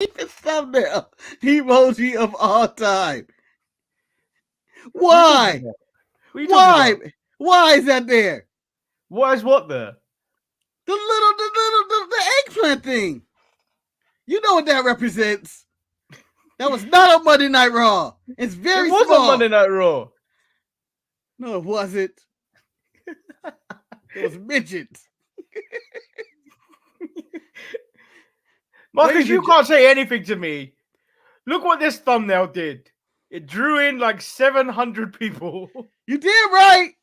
cheapest thumbnail emoji of all time. Why? What are you talking about? Why is that there? Why is what there? The eggplant thing. You know what that represents. That was not on Monday Night Raw. It's very small. It was on Monday Night Raw. No, it wasn't. It was midgets. Marcus, you can't say anything to me. Look what this thumbnail did. It drew in like 700 people. You did right.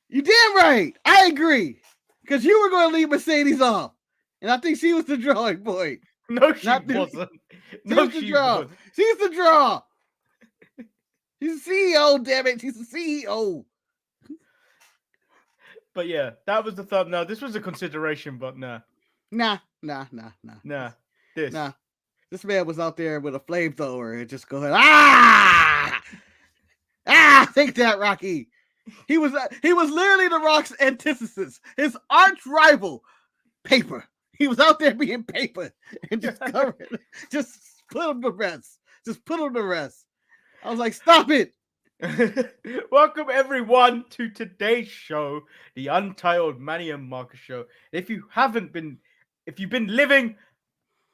You did right. I agree. Because you were going to leave Mercedes off. And I think she was the drawing boy. No, she wasn't. No, she wasn't. She's the draw. She's a CEO, damn it. She's a CEO. But yeah, that was the thumbnail. This was a consideration, but nah. Nah. This man was out there with a flamethrower and just going, take that, Rocky. He was literally the Rock's antithesis, his arch rival, Paper. He was out there being Paper and just covering, just put him to rest. Just put him to rest. I was like, stop it. Welcome everyone to today's show, the Untitled Manny and Marcus show. If you've been living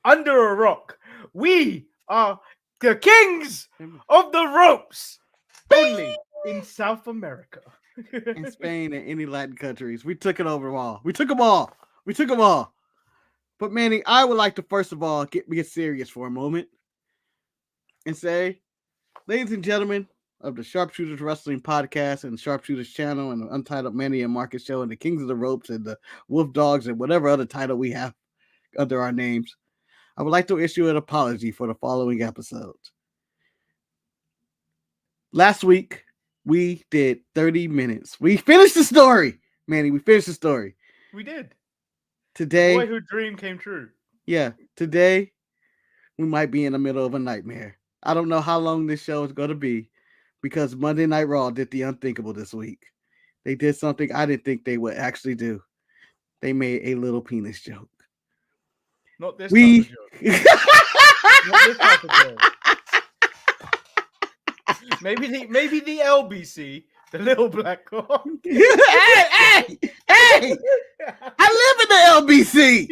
under a rock, we are the kings of the ropes, only in South America. In Spain and any Latin countries. We took it over all. We took them all. But Manny, I would like to first of all get serious for a moment and say, ladies and gentlemen of the Sharpshooters Wrestling Podcast and Sharpshooters Channel and the Untitled Manny and Marcus show and the Kings of the Ropes and the Wolf Dogs and whatever other title we have under our names, I would like to issue an apology for the following episodes. Last week, we did 30 minutes. We finished the story, Manny. We finished the story. We did. Today, the boyhood dream came true. Yeah, today, we might be in the middle of a nightmare. I don't know how long this show is going to be because Monday Night Raw did the unthinkable this week. They did something I didn't think they would actually do. They made a little penis joke. Not this type of joke. Not this type of joke. Maybe the LBC, the little black cock. hey! I live in the LBC.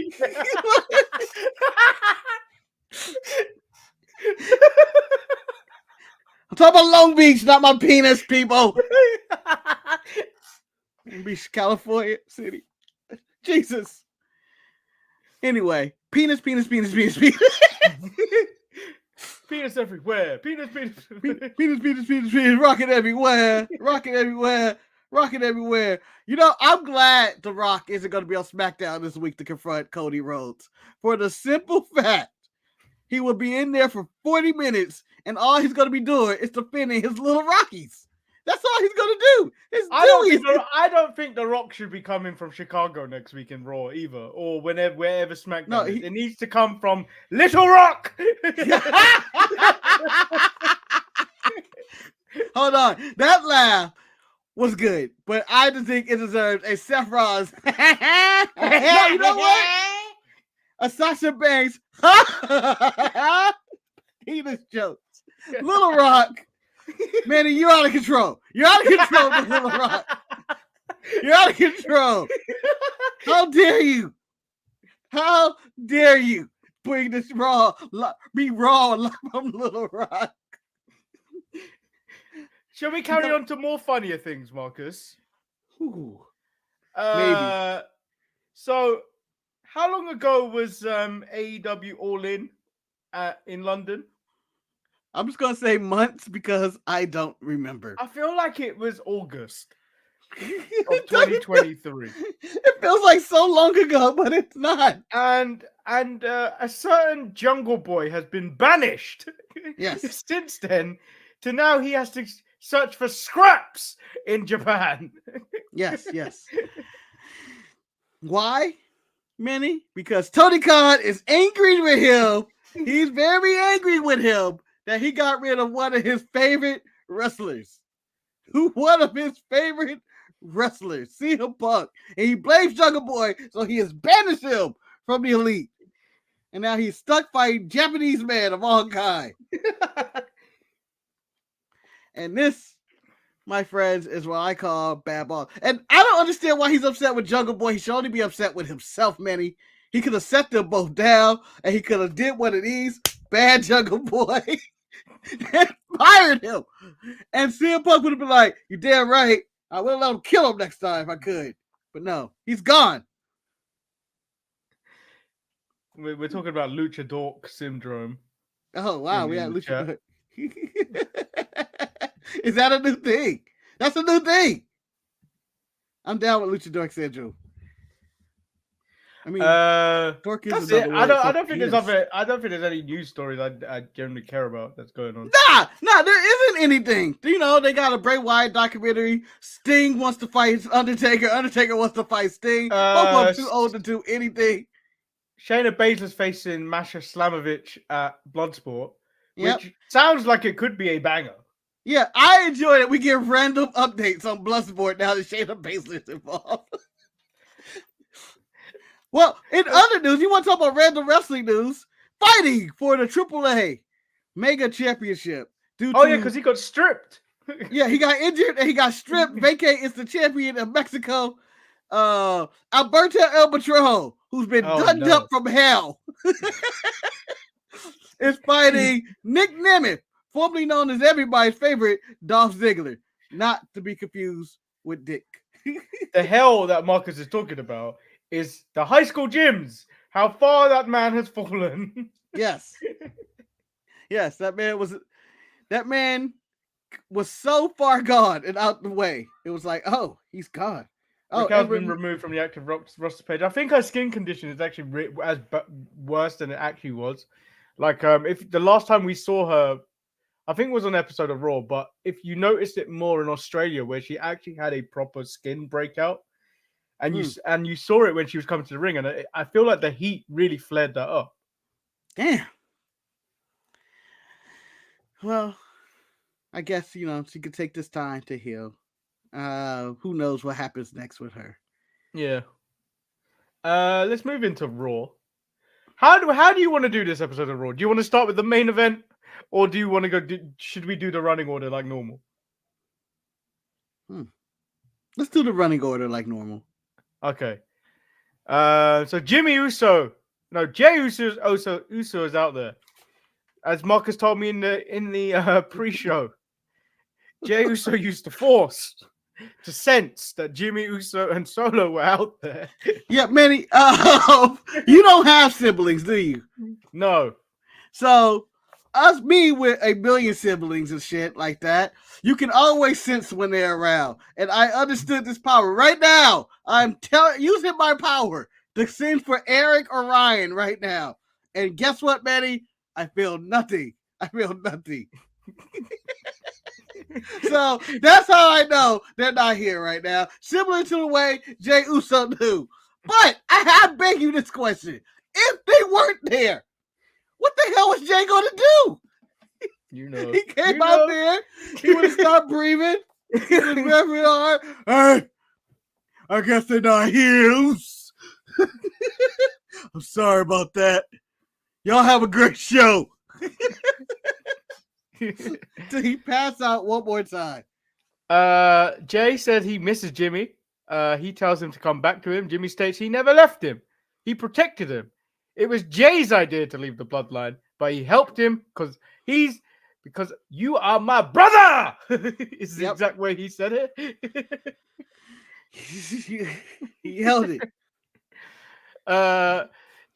I'm talking about Long Beach, not my penis, people. Long Beach, California City. Jesus. Anyway, penis. Penis everywhere. Penis. Penis. Rocking everywhere. You know, I'm glad The Rock isn't going to be on SmackDown this week to confront Cody Rhodes. For the simple fact, he will be in there for 40 minutes, and all he's going to be doing is defending his little Rockies. That's all he's going to do. I don't think The Rock should be coming from Chicago next week in Raw either, or wherever SmackDown is. It needs to come from Little Rock. Hold on. That laugh was good, but I just think it deserves a Seth Rollins. You know what? A Sasha Banks. Penis jokes. Little Rock. Manny, you're out of control. You're out of control, Little Rock. You're out of control. How dare you? How dare you bring this raw from Little Rock? Shall we carry on to more funnier things, Marcus? Ooh, maybe. So, how long ago was AEW All in London? I'm just going to say months because I don't remember. I feel like it was August of 2023. It feels like so long ago, but it's not. And a certain Jungle Boy has been banished. Yes. Since then, to now he has to search for scraps in Japan. Yes. Why, Manny? Because Tony Khan is angry with him. He's very angry with him that he got rid of one of his favorite wrestlers. CM Punk. And he blames Jungle Boy, so he has banished him from the Elite. And now he's stuck fighting Japanese man of all kind. And this, my friends, is what I call bad ball. And I don't understand why he's upset with Jungle Boy. He should only be upset with himself, Manny. He could have set them both down, and he could have did one of these. Bad Jungle Boy. And fired him. And CM Punk would have been like, "You damn right. I would have let him kill him next time if I could." But no, he's gone. We're talking about Lucha Dork syndrome. Oh, wow. We had Lucha. Is that a new thing? That's a new thing. I'm down with Lucha Dork syndrome. I mean, Dork is it. I don't think penis. there's any news stories I generally care about that's going on. Nah, there isn't anything. You know, they got a Bray Wyatt documentary. Sting wants to fight Undertaker. Undertaker wants to fight Sting. Both of them too old to do anything. Shayna Baszler's facing Masha Slamovich at Bloodsport, Yep. which sounds like it could be a banger. Yeah, I enjoy it. We get random updates on Bloodsport now that Shayna Baszler's involved. Well, in other news, you want to talk about random wrestling news? Fighting for the AAA Mega Championship. Because he got stripped. Yeah, he got injured and he got stripped. Vacay is the champion of Mexico. Alberto El Patron, who's been gunned up from hell, is fighting Nick Nemeth, formerly known as everybody's favorite Dolph Ziggler, not to be confused with Dick. The hell that Marcus is talking about is the high school gyms. How far that man has fallen. Yes. Yes, that man was so far gone and out the way. It was like, oh, he's gone. Rick has been removed from the active roster page. I think her skin condition is actually worse than it actually was. Like, if the last time we saw her, I think it was on an episode of Raw, but if you noticed it more in Australia, where she actually had a proper skin breakout, and you saw it when she was coming to the ring, and I feel like the heat really flared that up. Damn. Well, I guess she could take this time to heal. Who knows what happens next with her? Yeah. Let's move into Raw. How do you want to do this episode of Raw? Do you want to start with the main event, or do you want to go? Should we do the running order like normal? Let's do the running order like normal. Okay. So Jey Uso is out there, as Marcus told me in the pre-show. Jey Uso used the Force to sense that Jimmy Uso and Solo were out there. Yeah, Manny. You don't have siblings, do you? No. So, me with a million siblings and shit like that, you can always sense when they're around. And I understood this power. Right now, I'm using my power to send for Eric or Ryan right now. And guess what, Manny? I feel nothing. So that's how I know they're not here right now. Similar to the way Jey Uso knew. But I beg you this question. If they weren't there, what the hell was Jey going to do? He came out there. He would have stopped breathing. He would have grabbed it hard. Hey, I guess they're not here. I'm sorry about that. Y'all have a great show. Till he pass out one more time. Jey said he misses Jimmy. He tells him to come back to him. Jimmy states he never left him. He protected him. It was Jay's idea to leave the bloodline, but he helped him because you are my brother. Is the exact way he said it. He held it.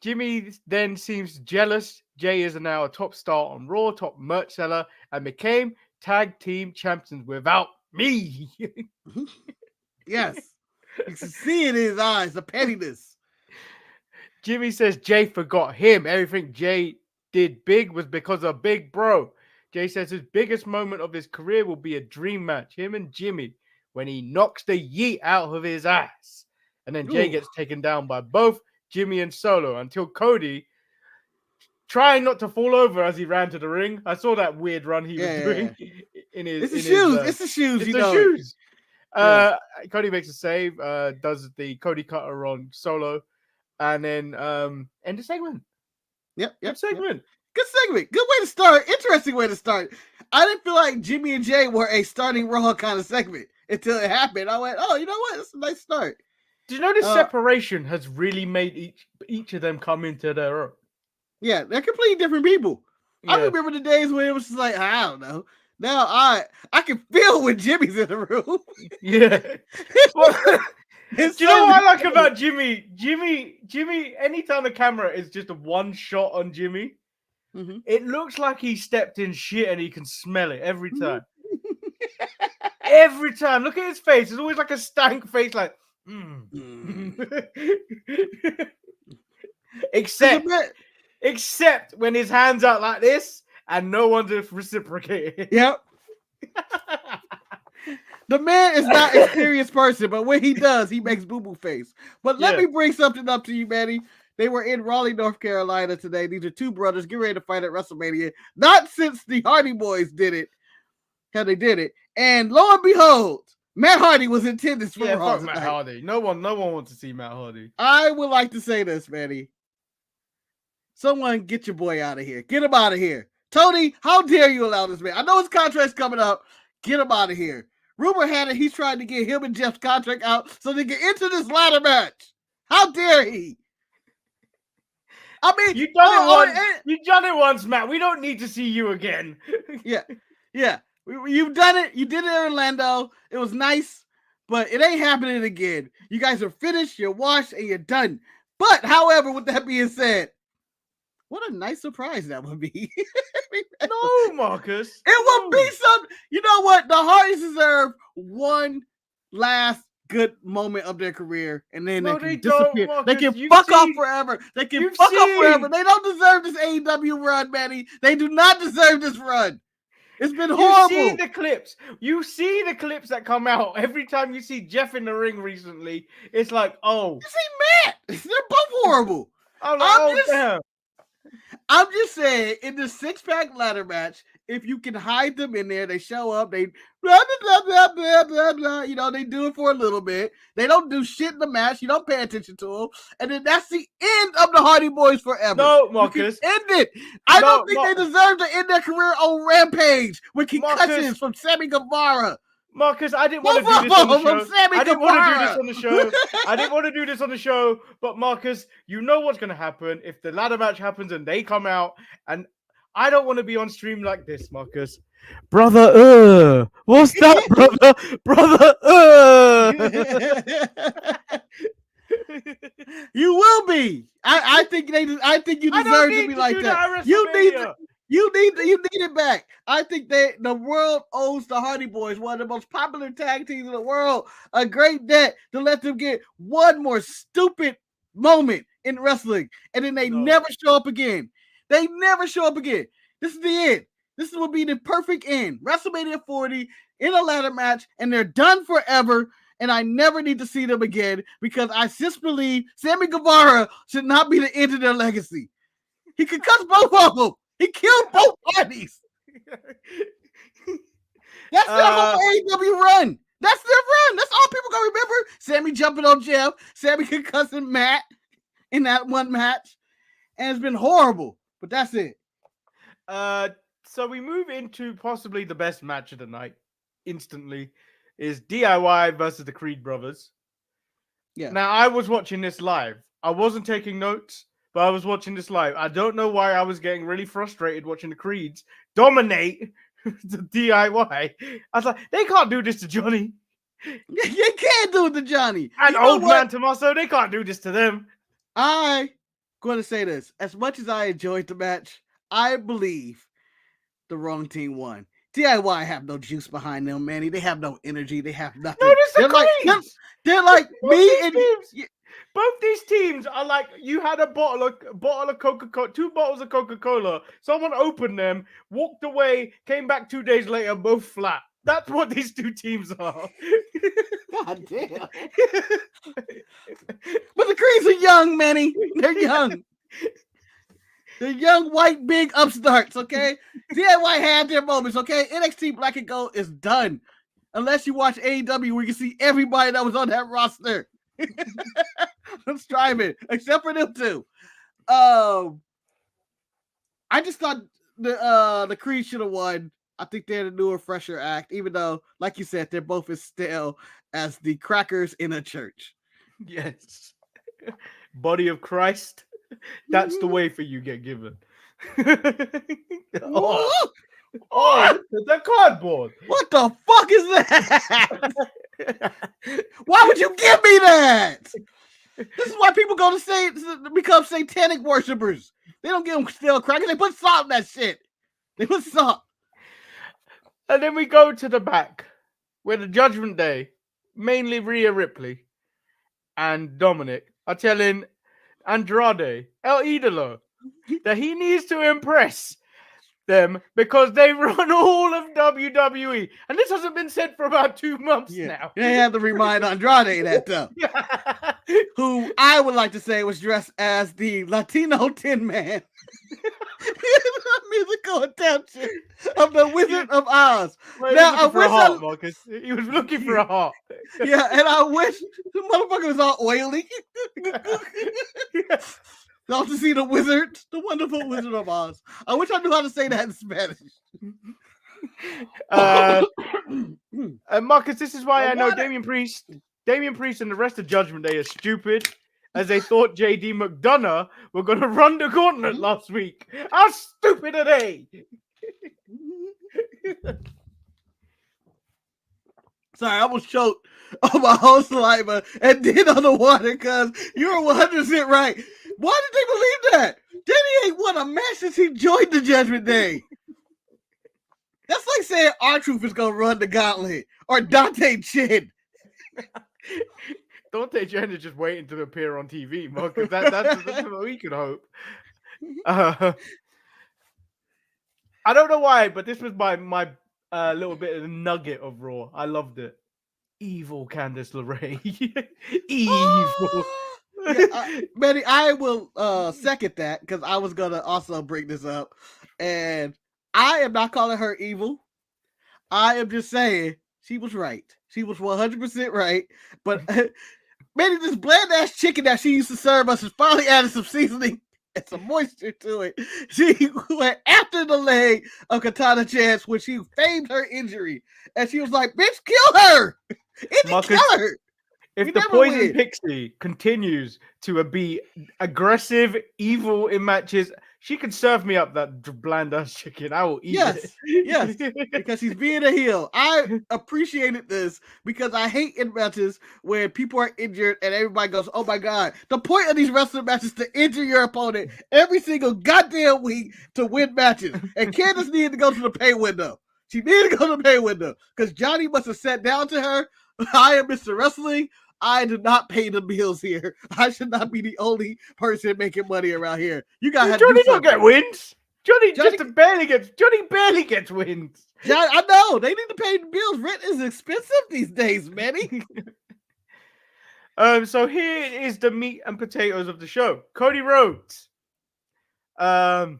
Jimmy then seems jealous. Jey is now a top star on Raw, top merch seller, and became tag team champions without me. Yes. You can see it in his eyes, the pettiness. Jimmy says Jey forgot him. Everything Jey did big was because of Big Bro. Jey says his biggest moment of his career will be a dream match, him and Jimmy, when he knocks the yeet out of his ass. And then Jey gets taken down by both Jimmy and Solo until Cody, trying not to fall over as he ran to the ring. I saw that weird run he was doing in his. It's the shoes. Cody makes a save, does the Cody cutter on Solo, and then end the segment. Yep. Good segment. Good segment. Good way to start. Interesting way to start. I didn't feel like Jimmy and Jay were a starting Raw kind of segment until it happened. I went, oh, you know what? That's a nice start. Do you know this separation has really made each of them come into their own? Yeah, they're completely different people. Yeah. I remember the days when it was just like, I don't know. Now I can feel when Jimmy's in the room. Yeah. Well, do you know what I like about Jimmy? Jimmy, anytime the camera is just a one shot on Jimmy, it looks like he stepped in shit and he can smell it every time. Every time. Look at his face. It's always like a stank face, like, Except when his hands out like this and no one's reciprocating. Yep. The man is not a serious person, but when he does, he makes boo-boo face. But let me bring something up to you, Manny. They were in Raleigh, North Carolina today. These are two brothers getting ready to fight at WrestleMania. Not since the Hardy Boys did it. How they did it. And lo and behold, Matt Hardy was in attendance for Raw fuck Matt Hardy. No one wants to see Matt Hardy. I would like to say this, Manny. Someone get your boy out of here. Get him out of here. Tony, how dare you allow this man? I know his contract's coming up. Get him out of here. Rumor had it he's trying to get him and Jeff's contract out so they get into this ladder match. How dare he? I mean, you done it once. You done it once, Matt. We don't need to see you again. Yeah. You've done it. You did it in Orlando. It was nice, but it ain't happening again. You guys are finished. You're washed, and you're done. But, however, with that being said, what a nice surprise that would be. No, Marcus. It would be something. You know what? The Hardys deserve one last good moment of their career, and then they can disappear. They can fuck off forever. They can fuck off forever. They don't deserve this AEW run, Manny. They do not deserve this run. It's been horrible. You see the clips. You see the clips that come out every time you see Jeff in the ring recently. It's like, oh. You see Matt. They're both horrible. Damn. I'm just saying, in the six-pack ladder match, if you can hide them in there, they show up, they blah, blah, blah, blah, blah, blah, you know, they do it for a little bit. They don't do shit in the match. You don't pay attention to them. And then that's the end of the Hardy Boys forever. No, Marcus. End it. I don't think they deserve to end their career on Rampage with concussions from Sammy Guevara. Marcus, I didn't want to do this on the show. I didn't want to do this on the show. I didn't want to do this on the show. But Marcus, you know what's going to happen if the ladder match happens and they come out. And I don't want to be on stream like this, Marcus. Brother, what's that, brother? You will be. I think you deserve to be like that. You need it back. I think the world owes the Hardy Boys, one of the most popular tag teams in the world, a great debt to let them get one more stupid moment in wrestling, and then they never show up again. They never show up again. This is the end. This will be the perfect end. WrestleMania 40 in a ladder match, and they're done forever. And I never need to see them again because I just believe Sammy Guevara should not be the end of their legacy. He concussed both of them. He killed both parties. That's their whole AEW run. That's their run. That's all people gonna remember. Sammy jumping on Jeff. Sammy concussing Matt in that one match. And it's been horrible. But that's it. So we move into possibly the best match of the night. Instantly. Is DIY versus the Creed brothers. Yeah. Now, I was watching this live. I wasn't taking notes. But I was watching this live. I don't know why I was getting really frustrated watching the Creeds dominate the DIY. I was like, they can't do this to Johnny. They can't do it to Johnny. And old man Tommaso, they can't do this to them. I'm going to say this. As much as I enjoyed the match, I believe the wrong team won. DIY have no juice behind them, Manny. They have no energy. They have nothing. No, they're like me and... Both these teams are like you had a bottle of Coca-Cola, 2 bottles of Coca-Cola. Someone opened them, walked away, came back 2 days later, both flat. That's what these two teams are. God damn. But the Creeds are young, Manny. They're young. They're young, white, big upstarts, okay? DIY had their moments, okay? NXT Black and Gold is done. Unless you watch AEW where you can see everybody that was on that roster. I'm striving, except for them two. I just thought the Creed should have won. I think they're the newer, fresher act, even though, like you said, they're both as stale as the crackers in a church. Yes. Body of Christ. That's the way for you get given. Oh, look at the cardboard. What the fuck is that? Why would you give me that? This is why people go to become satanic worshippers. They don't give them stale crackers. They put salt in that shit. They put salt. And then we go to the back, where the Judgment Day, mainly Rhea Ripley and Dominic, are telling Andrade, El Idolo, that he needs to impress them because they run all of WWE. And this hasn't been said for about 2 months now. They had to remind Andrade that, though. Who I would like to say was dressed as the Latino Tin Man. Musical adaptation of the Wizard of Oz. Well, now I wish Marcus. He was looking for a heart. Yeah, and I wish the motherfucker was all oily. Y'all to see the wizard, the wonderful Wizard of Oz. I wish I knew how to say that in Spanish. Marcus, this is why I know Damian Priest and the rest of Judgment Day are stupid, as they thought JD McDonough were going to run the gauntlet last week. How stupid are they? Sorry, I almost choked on my whole saliva and then on the water because you're 100% right. Why did they believe that? Danny ain't won a match since he joined the Judgment Day. That's like saying R-Truth is going to run the gauntlet or Dante Chin. Dante Chen is just waiting to appear on TV, Marcus. That's what we could hope. I don't know why, but this was my little bit of the nugget of Raw. I loved it. Evil Candice LeRae. Evil. Manny, I will second that because I was going to also bring this up. And I am not calling her evil. I am just saying she was right. She was 100% right. But Manny, this bland ass chicken that she used to serve us is finally added some seasoning and some moisture to it. She went after the leg of Katana Chance when she feigned her injury. And she was like, bitch, kill her. Kill her. If the Poison Pixie continues to be aggressive, evil in matches, she can serve me up that bland ass chicken. I will eat it. Yes, because she's being a heel. I appreciated this because I hate in matches where people are injured and everybody goes, oh my God. The point of these wrestling matches is to injure your opponent every single goddamn week to win matches. And Candice needed to go to the pay window. She needed to go to the pay window because Johnny must have sat down to her. I am Mr. Wrestling. I do not pay the bills here. I should not be the only person making money around here. You guys have Johnny don't get wins. Johnny barely gets wins. I know. They need to pay the bills. Rent is expensive these days, Manny. So here is the meat and potatoes of the show. Cody Rhodes. Cody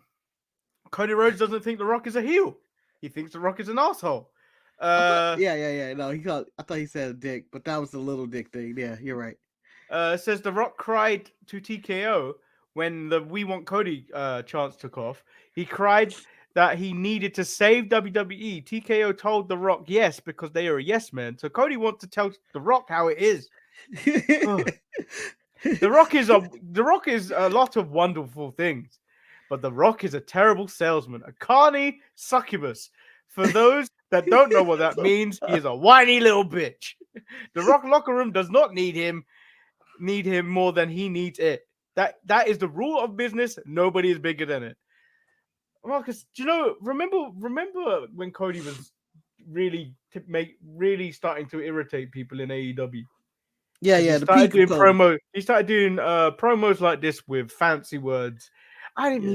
Rhodes doesn't think The Rock is a heel. He thinks The Rock is an asshole. Yeah. No, I thought he said a dick, but that was the little dick thing. Yeah, you're right. It says The Rock cried to TKO when the We Want Cody chants took off. He cried that he needed to save WWE. TKO told The Rock yes because they are a yes man. So Cody wants to tell The Rock how it is. The Rock is a lot of wonderful things, but The Rock is a terrible salesman, a carny succubus. For those that don't know what that means, he is a whiny little bitch. The Rock locker room does not need him more than he needs it. That is the rule of business. Nobody is bigger than it. Marcus, do you know? Remember when Cody was really starting to irritate people in AEW? Yeah. He started doing promos like this with fancy words. I didn't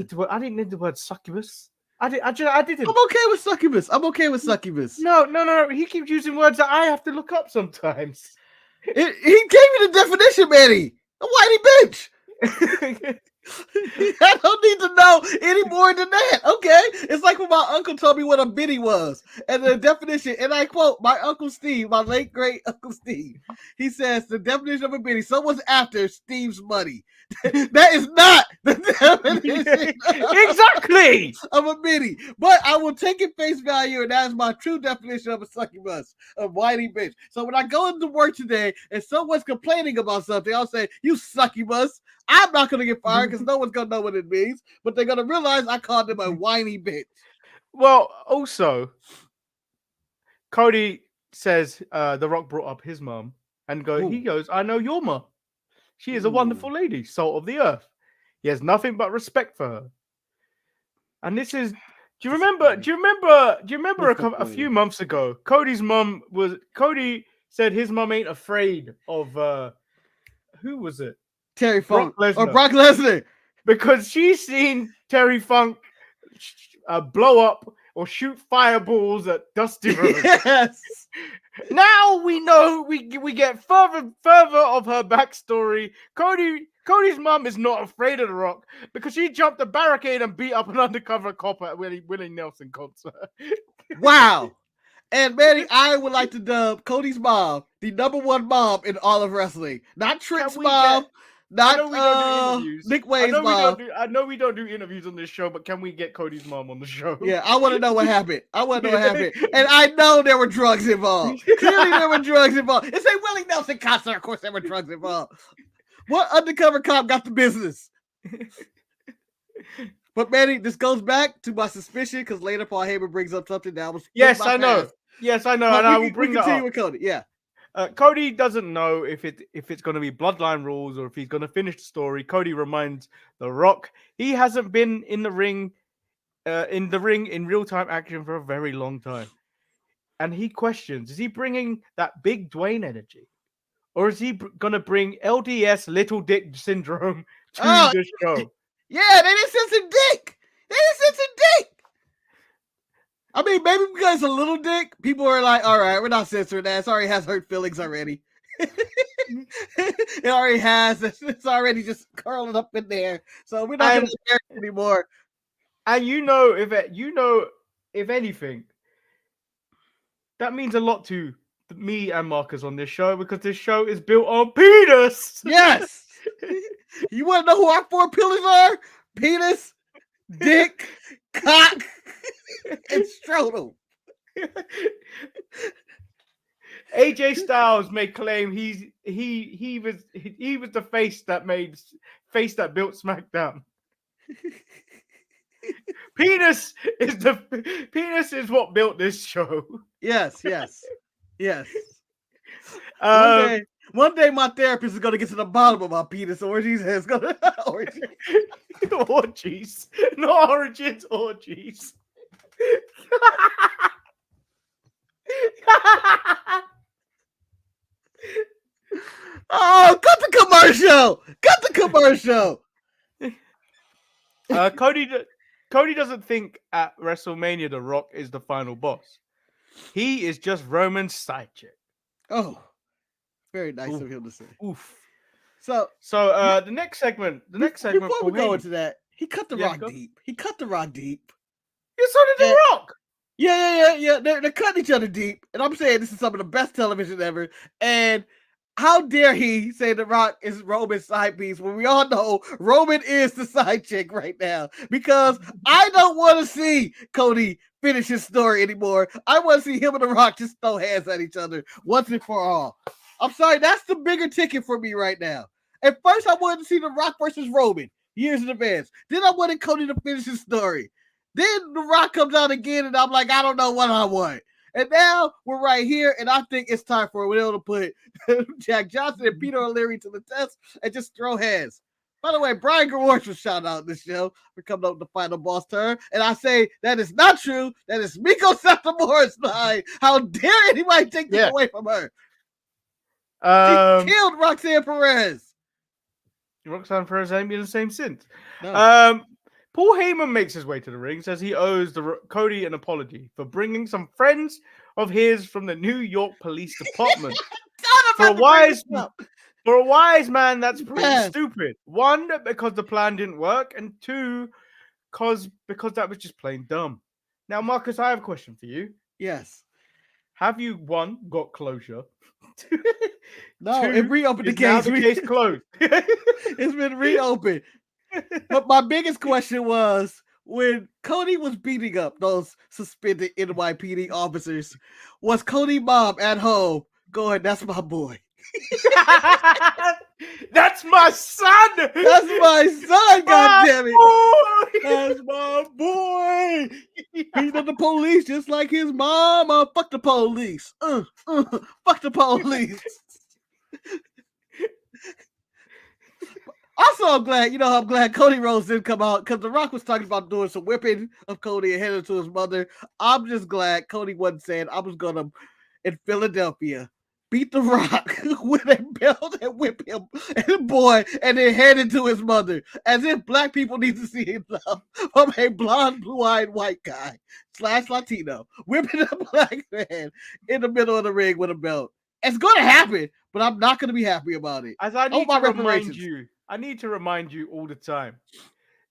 need the word succubus. I didn't. I'm okay with succubus. No. He keeps using words that I have to look up sometimes. He gave you the definition, Manny. A whiny bitch. I don't need to know any more than that. Okay, it's like when my uncle told me what a biddy was, and the definition. And I quote my Uncle Steve, my late great Uncle Steve. He says the definition of a biddy: someone's after Steve's money. That is not the definition Exactly. of a mini. But I will take it face value, and that's my true definition of a succubus, a whiny bitch. So when I go into work today and someone's complaining about something, I'll say, "You succubus." I'm not going to get fired because no one's going to know what it means, but they're going to realize I called them a whiny bitch. Well, also, Cody says The Rock brought up his mum, and he goes, "I know your mum. She is a wonderful lady, salt of the earth. He has nothing but respect for her." And this is, do you remember a few months ago, Cody said his mum ain't afraid of who was it? Terry Funk Brock Lesnar. or Brock Lesnar, because she's seen Terry Funk blow up or shoot fireballs at Dusty Rhodes. Yes. Now we know we get further of her backstory. Cody's mum is not afraid of The Rock because she jumped a barricade and beat up an undercover cop at Willie Nelson concert. Wow. And Manny, I would like to dub Cody's mom the #1 mom in all of wrestling. Not Trent's mom, not Nick Wade's mom. I know we don't do interviews on this show, but can we get Cody's mom on the show? Yeah, I want to know what happened. And I know there were drugs involved. Clearly there were drugs involved. It's a Willie Nelson concert. Of course there were drugs involved. What undercover cop got the business? But Manny, this goes back to my suspicion because later Paul Heyman brings up something that was Yes, I know. Yes, I know, and I will bring that up. With Cody. Yeah. Cody doesn't know if it's going to be bloodline rules or if he's going to finish the story. Cody reminds The Rock he hasn't been in the ring in real-time action for a very long time. And he questions, is he bringing that big Dwayne energy? Or is he going to bring LDS Little Dick Syndrome to the show? Yeah, they didn't censor Dick. I mean, maybe because it's a little dick, people are like, all right, we're not censoring that. It already has hurt feelings already. It already has. It's already just curling up in there. So we're not going to care anymore. And if anything, that means a lot to me and Marcus on this show because this show is built on penis. Yes. You want to know who our 4 pillars are? Penis, dick, cock, and scrotum. AJ Styles may claim he was the face that built SmackDown. Penis is what built this show. Yes. One day my therapist is gonna get to the bottom of my penis orgies and it's gonna orgies. Not origins, orgies. Oh, cut the commercial. Cody doesn't think at WrestleMania The Rock is the final boss. He is just Roman's side chick. Oh, very nice of him to say. Oof. So the next segment. Before we go into that, he cut the Rock deep. Yeah, so did The Rock. Yeah. They're cutting each other deep, and I'm saying this is some of the best television ever. And how dare he say The Rock is Roman's side piece when we all know Roman is the side chick right now? Because I don't want to see Cody finish his story anymore. I want to see him and The Rock just throw hands at each other once and for all. I'm sorry, that's the bigger ticket for me right now. At first, I wanted to see The Rock versus Roman years in advance. Then I wanted Cody to finish his story. Then The Rock comes out again, and I'm like, I don't know what I want. And now we're right here, and I think it's time for Will to put Jack Johnson and Peter O'Leary to the test and just throw hands. By the way, Brian Gawarsh was shouted out in this show for coming up with the final boss turn. And I say that is not true. That is Miko Satomore's line. How dare anybody take this away from her? She killed Roxanne Perez. Roxanne Perez ain't been the same since. No. Paul Heyman makes his way to the ring, says he owes Cody an apology for bringing some friends of his from the New York Police Department. For a wise man, that's pretty stupid. One, because the plan didn't work, and two, because that was just plain dumb. Now, Marcus, I have a question for you. Yes. have you, one, got closure? No, it Two, reopened the is now case. the case closed? It's been reopened. But my biggest question was when Cody was beating up those suspended NYPD officers, was Cody mom at home going, "That's my boy. That's my son. That's my son, my goddammit. boy. That's my boy. Beating up the police just like his mama. Fuck the police. Fuck the police." Also, I'm glad Cody Rhodes didn't come out because The Rock was talking about doing some whipping of Cody and heading to his mother. I'm just glad Cody wasn't saying I was gonna in Philadelphia beat The Rock with a belt and whip him and boy and then headed to his mother, as if black people need to see himself from a blonde, blue-eyed white guy / Latino whipping a black man in the middle of the ring with a belt. It's gonna happen, but I'm not gonna be happy about it. As I need to remind you all the time,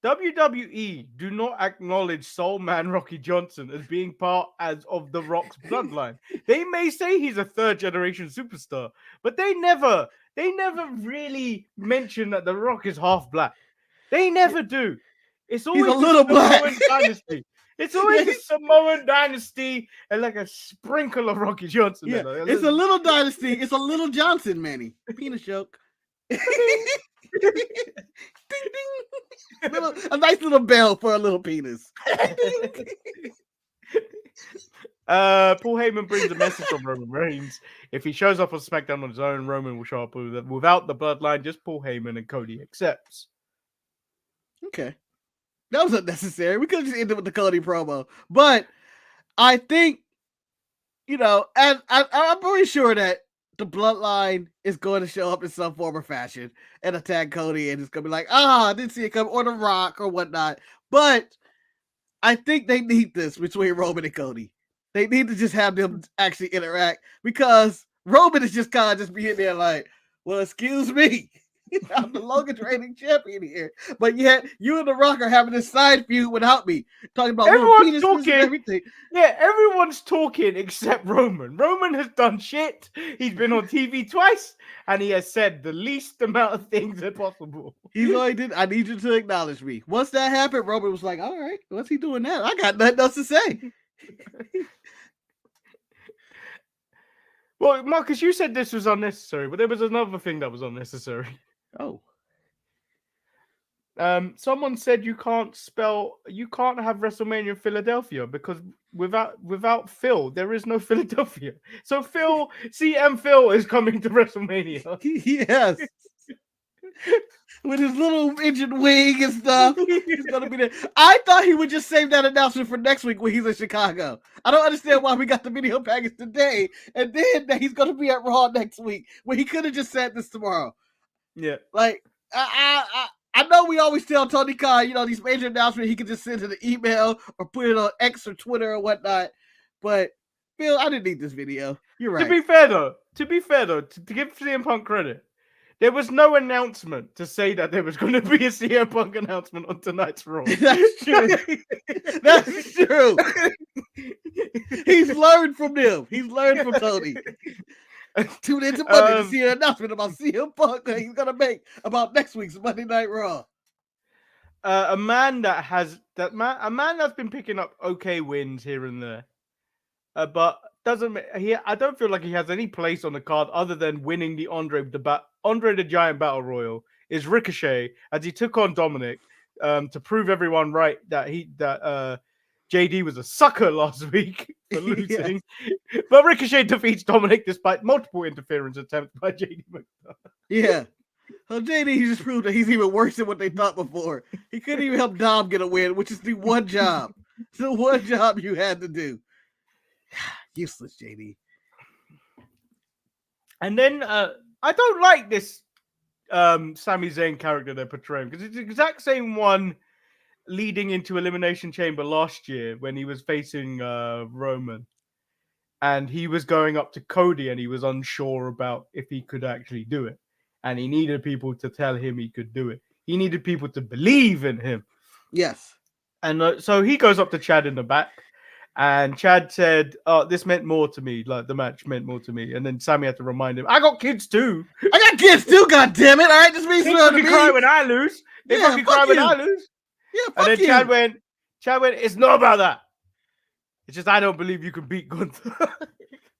WWE do not acknowledge Soul Man Rocky Johnson as being part of The Rock's bloodline. They may say he's a third generation superstar, but they never really mention that The Rock is half black. They never do. It's always a little black dynasty. It's always a Samoan dynasty and like a sprinkle of Rocky Johnson. Yeah, it's a little dynasty. It's a little Johnson, Manny. Penis joke. Ding, ding. A nice little bell for a little penis. Paul Heyman brings a message from Roman Reigns. If he shows up on SmackDown on his own, Roman will show up without the bloodline. Just Paul Heyman, and Cody accepts. Okay. That was unnecessary. We could have just ended with the Cody promo. But I think, and I'm pretty sure that the bloodline is going to show up in some form or fashion and attack Cody, and it's going to be like, I didn't see it come, or The Rock or whatnot. But I think they need this between Roman and Cody. They need to just have them actually interact, because Roman is just kind of just being there like, well, excuse me. I'm the longest reigning champion here, but yet you and The Rock are having this side feud without me, talking about everyone's little penises and everything. Yeah, everyone's talking except Roman. Roman has done shit. He's been on TV twice, and he has said the least amount of things as possible. He's already did. I need you to acknowledge me. Once that happened, Roman was like, "All right, what's he doing now? I got nothing else to say." Well, Marcus, you said this was unnecessary, but there was another thing that was unnecessary. Oh. Someone said you can't have WrestleMania in Philadelphia because without Phil, there is no Philadelphia. So CM Phil is coming to WrestleMania. Yes. With his little engine wing and stuff. He's gonna be there. I thought he would just save that announcement for next week when he's in Chicago. I don't understand why we got the video package today, and then that he's gonna be at Raw next week, when he could have just said this tomorrow. Yeah. Like, I know we always tell Tony Khan, these major announcements he can just send to the email or put it on X or Twitter or whatnot. But Phil, I didn't need this video. You're right. To be fair though, to give CM Punk credit, there was no announcement to say that there was going to be a CM Punk announcement on tonight's Raw. That's true. That's true. He's learned from them. He's learned from Tony. Tune into Monday to see an announcement about CM Punk that he's gonna make about next week's Monday Night Raw. A man that's been picking up okay wins here and there, but I don't feel like he has any place on the card other than winning the Andre the Giant Battle Royal, is Ricochet, as he took on Dominic to prove everyone right that JD was a sucker last week for losing. Yeah. But Ricochet defeats Dominic despite multiple interference attempts by JD McDonagh. Yeah. So JD just proved that he's even worse than what they thought before. He couldn't even help Dom get a win, which is the one job. It's the one job you had to do. Useless, JD. And then I don't like this Sami Zayn character they're portraying, because it's the exact same one leading into Elimination Chamber last year when he was facing Roman, and he was going up to Cody and he was unsure about if he could actually do it, and he needed people to tell him he could do it. He needed people to believe in him. Yes. And so he goes up to Chad in the back, And Chad said, "Oh, this meant more to me. Like the match meant more to me." And then Sammy had to remind him, "I got kids too. I got kids too, goddammit. All right, this means They well to fucking me. cry when I lose. They Yeah, fucking fuck cry when you. I lose." Yeah, And fuck then you. Chad went, "It's not about that. It's just I don't believe you can beat Gunther."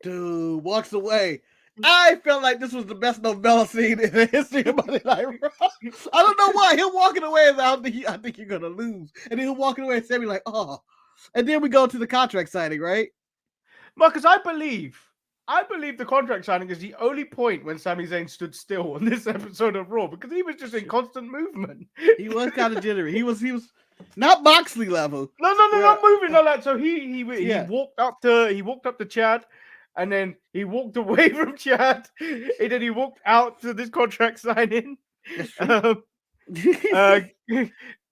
Dude walks away. I felt like this was the best novella scene in the history of Monday Night Raw. I don't know why. Him walking away is I think you're gonna lose. And then him walking away and Sammy like, oh. And then we go to the contract signing, right? Marcus, I believe the contract signing is the only point when Sami Zayn stood still on this episode of Raw because he was just in constant movement. He was kind of jittery. He was not Moxley level. No, not moving like that. So he Yeah. walked up to Chad, and then he walked away from Chad, and then he walked out to this contract signing. That's true.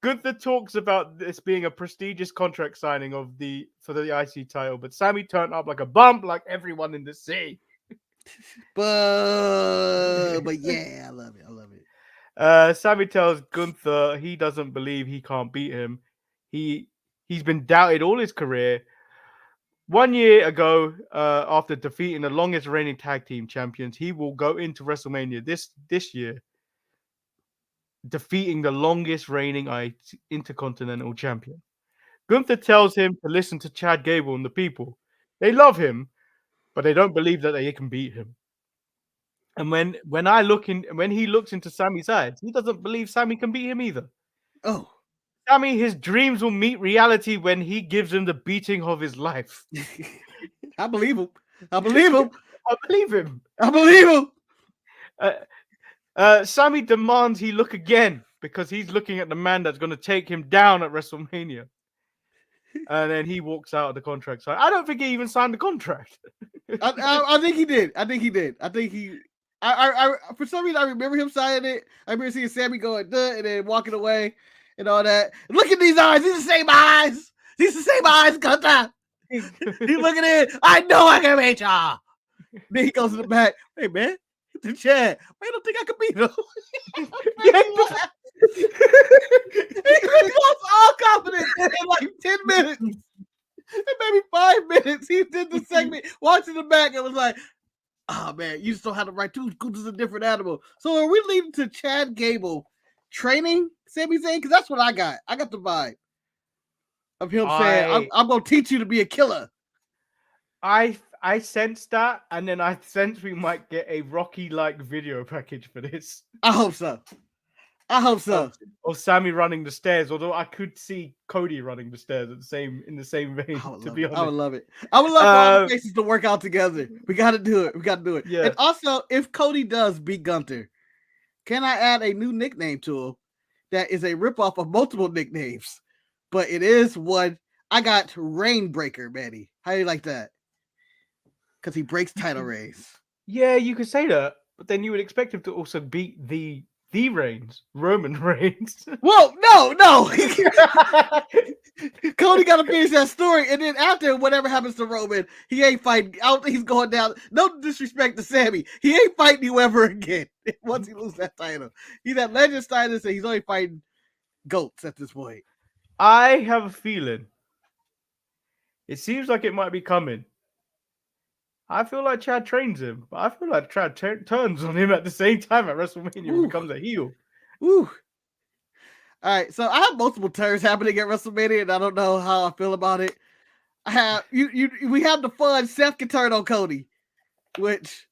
Gunther talks about this being a prestigious contract signing for the IC title, but Sammy turned up like a bump, like everyone in the city. But yeah, I love it. Sammy tells Gunther he doesn't believe he can't beat him. He's been doubted all his career. 1 year ago, after defeating the longest reigning tag team champions, he will go into WrestleMania this year, defeating the longest reigning Intercontinental champion. Gunther tells him to listen to Chad Gable and the people. They love him, but they don't believe that they can beat him. And when he looks into Sammy's eyes, he doesn't believe Sammy can beat him either. Oh. Sammy, his dreams will meet reality when he gives him the beating of his life. I believe him. I believe him. I believe him. I believe him. Sammy demands he look again because he's looking at the man that's going to take him down at WrestleMania. And then he walks out of the contract. So I don't think he even signed the contract. I think he did. I think he. I for some reason I remember him signing it. I remember seeing Sammy going duh, and then walking away and all that. Look at these eyes. These are the same eyes. These are the same eyes, Gunther. He's looking at it. I know I can beat y'all. Then he goes to the back. Hey man, get the Chad. I don't think I can beat him. He lost all confidence in like 10 minutes. And maybe 5 minutes. He did the segment, watching the back, and was like, oh man, you just don't have the right tools. Gunther's a different animal. So are we leading to Chad Gable training Sami Zayn? Because that's what I got. I got the vibe of him saying, I'm going to teach you to be a killer. I sense that, and then I sense we might get a Rocky-like video package for this. I hope so. Of Sammy running the stairs, although I could see Cody running the stairs in the same vein, to be honest. I would love it. I would love for all the faces to work out together. We got to do it. Yeah. And also, if Cody does beat Gunther, can I add a new nickname to him that is a ripoff of multiple nicknames? But it is one. I got Rainbreaker, Manny. How do you like that? Because he breaks title reigns. Yeah, you could say that, but then you would expect him to also beat the Reigns, Roman Reigns. Whoa, no. Cody got to finish that story, and then after whatever happens to Roman, he ain't fighting. I don't think he's going down. No disrespect to Sammy, he ain't fighting you ever again once he loses that title. He's at Legend status, and he's only fighting goats at this point. I have a feeling. It seems like it might be coming. I feel like Chad trains him, but I feel like Chad turns on him at the same time at WrestleMania and becomes a heel. Ooh. All right, so I have multiple turns happening at WrestleMania, and I don't know how I feel about it. I have we have the fun Seth can turn on Cody, which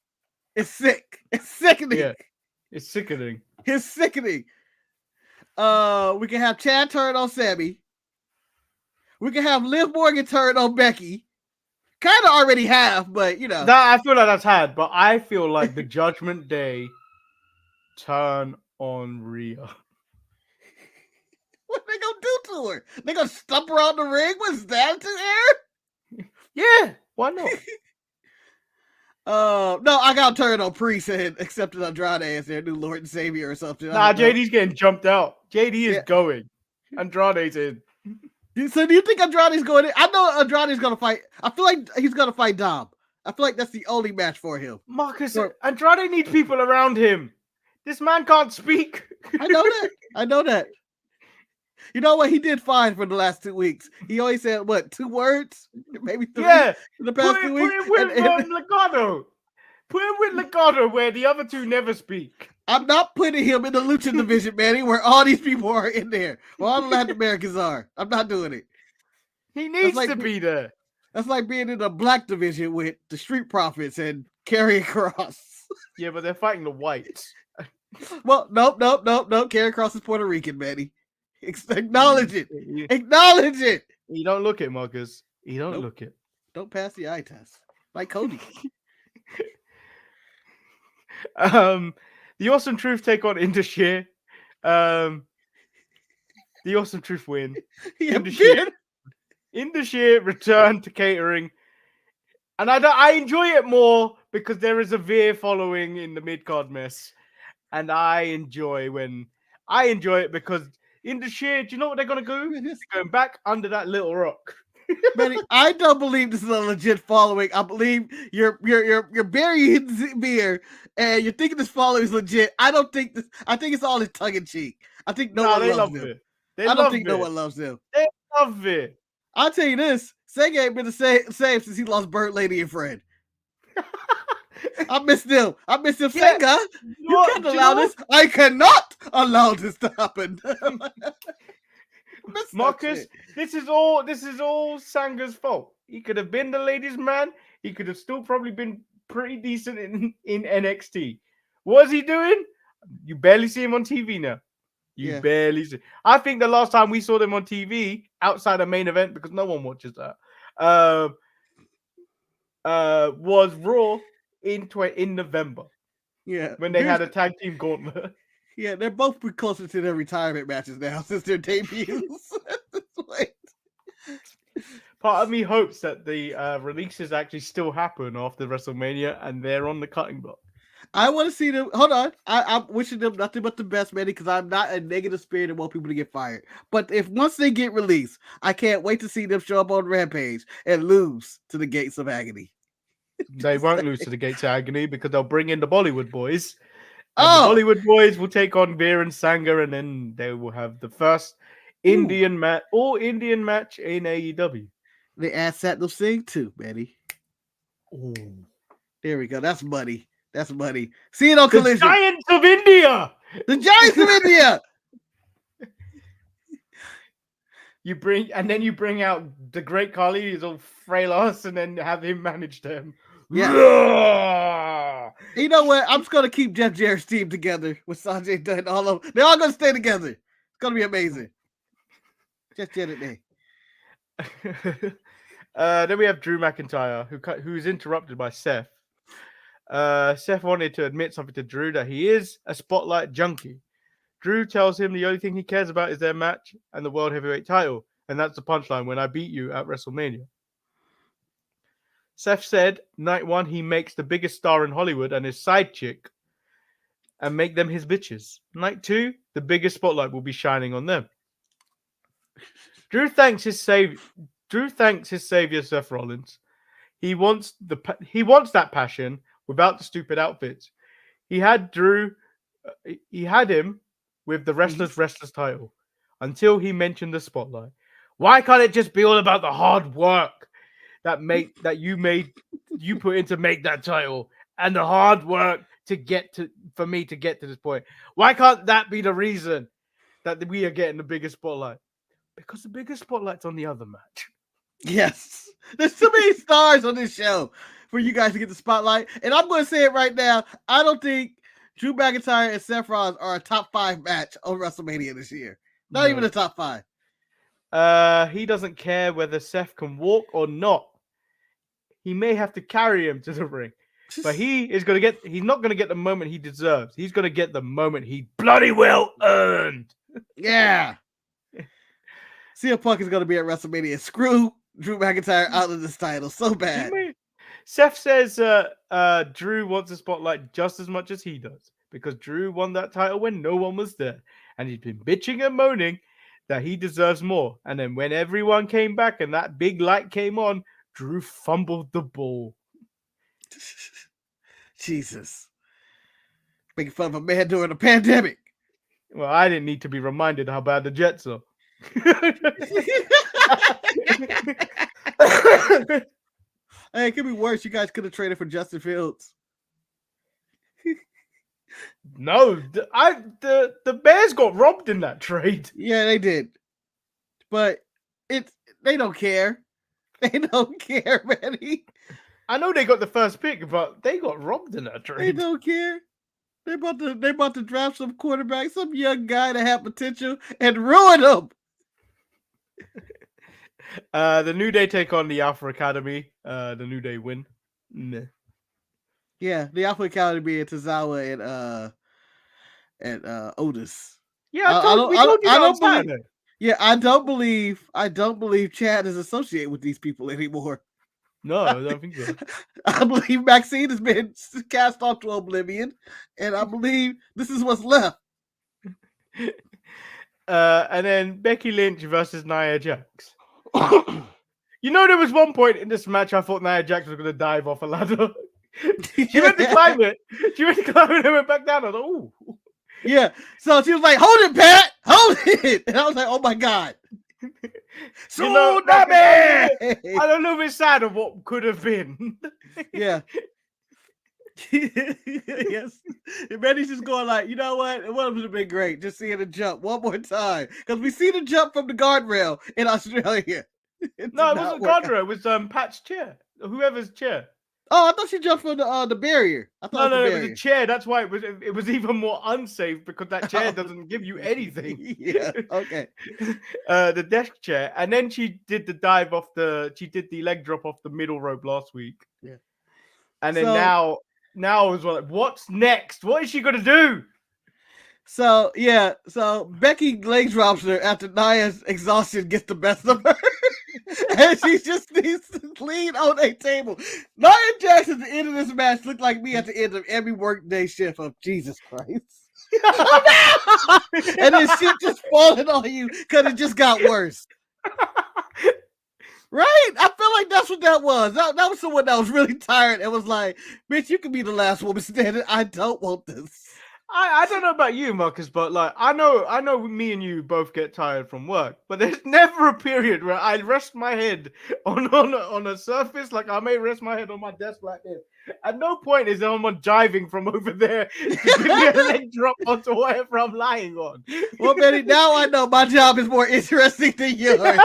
is sick. It's sickening. Yeah, it's sickening. It's sickening. We can have Chad turn on Sammy. We can have Liv Morgan turn on Becky. Kind of already have, but you know. I feel like that's had, but I feel like the Judgment Day turn on Rhea. What they gonna do to her? They gonna stump her on the ring with that to air? Yeah, why not? No, I got turned on Priest and accepted Andrade as their new Lord and Savior or something. Nah, JD's getting jumped out. JD is going. Andrade's in. So do you think Andrade's going in? I know Andrade's going to fight. I feel like he's going to fight Dom. I feel like that's the only match for him. Marcus, Andrade needs people around him. This man can't speak. I know that. You know what? He did fine for the last 2 weeks. He only said what 2 words, maybe 3 Yeah, in the past 2 put weeks. it with Legado. Put him with Legado, where the other two never speak. I'm not putting him in the Lucha division, Manny, where all these people are in there, where all the Latin Americans are. I'm not doing it. He needs to be there. That's like being in the black division with the Street Profits and Karrion Kross. Yeah, but they're fighting the whites. Well, nope. Karrion Kross is Puerto Rican, Manny. Acknowledge it. Acknowledge it. You don't look it, Marcus. You don't look it. Don't pass the eye test. Like Cody. The Awesome Truth take on Indashir. The Awesome Truth win. Indashir return to catering. And I enjoy it more because there is a Veer following in the mid-card mess. And I enjoy it because Indashir, do you know what they're going to go? They're going back under that little rock. Manny, I don't believe this is a legit following. I believe you're burying Veer and you're thinking this following is legit. I don't think this. I think it's all in tongue in cheek. I think no one loves him. I don't think no one loves him. They love it. I'll tell you this: Sega ain't been the same since he lost Bird Lady and Fred. I miss them. Yeah. Sega. You can't allow this. I cannot allow this to happen. Marcus, this is all Sanga's fault. He could have been the ladies' man. He could have still probably been pretty decent in NXT. What is he doing? You barely see him on TV now. Barely see. I think the last time we saw them on TV outside a main event, because no one watches that, was Raw in November. Yeah, when they had a tag team gauntlet. Yeah, they're both closer to their retirement matches now since their debuts. Part of me hopes that the releases actually still happen after WrestleMania and they're on the cutting block. I want to see them. Hold on. I'm wishing them nothing but the best, Manny, because I'm not a negative spirit and want people to get fired. But once they get released, I can't wait to see them show up on Rampage and lose to the Gates of Agony. They won't lose to the Gates of Agony because they'll bring in the Bollywood Boys. The Bollywood Boys will take on Veer and Sanga, and then they will have the first Indian match in AEW. They add Satnam Singh too, Manny. Ooh. There we go. That's money. See it on Collision. The Giants of India. The Giants of India. You bring out the Great Khali, he's all frail ass, and then have him manage them. Yeah. You know what? I'm just gonna keep Jeff Jarrett's team together with Sanjay Dutt and all of them. They're all gonna stay together. It's gonna be amazing. Jeff Jarrett Day. Then we have Drew McIntyre, who's interrupted by Seth. Seth wanted to admit something to Drew, that he is a spotlight junkie. Drew tells him the only thing he cares about is their match and the World Heavyweight title. And that's the punchline: when I beat you at WrestleMania. Seth said, night one, he makes the biggest star in Hollywood and his side chick and make them his bitches. Night two, the biggest spotlight will be shining on them. Drew thanks his savior, Seth Rollins. He wants that passion without the stupid outfits. He had him with the Restless title until he mentioned the spotlight. Why can't it just be all about the hard work that you put in to make that title and the hard work for me to get to this point? Why can't that be the reason that we are getting the biggest spotlight? Because the biggest spotlight's on the other match. Yes. There's too many stars on this show for you guys to get the spotlight. And I'm going to say it right now. I don't think Drew McIntyre and Seth Rollins are a top 5 match on WrestleMania this year. Not even a top 5. He doesn't care whether Seth can walk or not. He may have to carry him to the ring. But he's not going to get the moment he deserves. He's going to get the moment he bloody well earned. Yeah. CM Punk is going to be at WrestleMania. Screw Drew McIntyre out of this title so bad. Seth says Drew wants the spotlight just as much as he does because Drew won that title when no one was there. And he's been bitching and moaning that he deserves more. And then when everyone came back and that big light came on, Drew fumbled the ball. Jesus. Making fun of a man during a pandemic. Well, I didn't need to be reminded how bad the Jets are. Hey, it could be worse. You guys could have traded for Justin Fields. No, the Bears got robbed in that trade. Yeah, they did. But they don't care. They don't care, Manny. I know they got the first pick, but they got robbed in that They trade. don't care. They about to draft some quarterback, some young guy that have potential, and ruin him. The New Day take on the Alpha Academy. The New Day win. Meh. Yeah, the Alpha Academy and Tozawa and Otis. Yeah, we told you that on Saturday. Yeah, I don't believe Chad is associated with these people anymore. No, I don't think so. I believe Maxine has been cast off to oblivion, and I believe this is what's left. And then Becky Lynch versus Nia Jax. You know, there was one point in this match I thought Nia Jax was going to dive off a ladder. She went to climb it. And went back down. I was like, ooh. Yeah. So she was like, hold it, Pat. Hold it. And I was like, oh my God. So you know, I don't know if it's sad of what could have been. Yeah. Yes. And Manny's just going like, you know what? It would have been great just seeing the jump one more time. Because we see the jump from the guardrail in Australia. No, it wasn't guardrail. It was Pat's chair. Whoever's chair. Oh, I thought she jumped from the barrier. I thought it was a chair. That's why it was even more unsafe because that chair doesn't give you anything. Yeah, okay. The desk chair, and then she did the dive off she did the leg drop off the middle rope last week. Yeah. And then now I was like, what's next? What is she gonna do? So Becky leg drops her after Nia's exhaustion gets the best of her. And she just needs to lean on a table. Nia Jax at the end of this match looked like me at the end of every workday shift of Jesus Christ. Oh, no! And then shit just falling on you because it just got worse. Right? I feel like that's what that was. That was someone that was really tired and was like, bitch, you can be the last woman standing. I don't want this. I don't know about you, Marcus, but like I know me and you both get tired from work, but there's never a period where I rest my head on a surface. Like I may rest my head on my desk like this. At no point is there someone jiving from over there to give me a leg drop onto whatever I'm lying on. Well, Benny, now I know my job is more interesting than yours.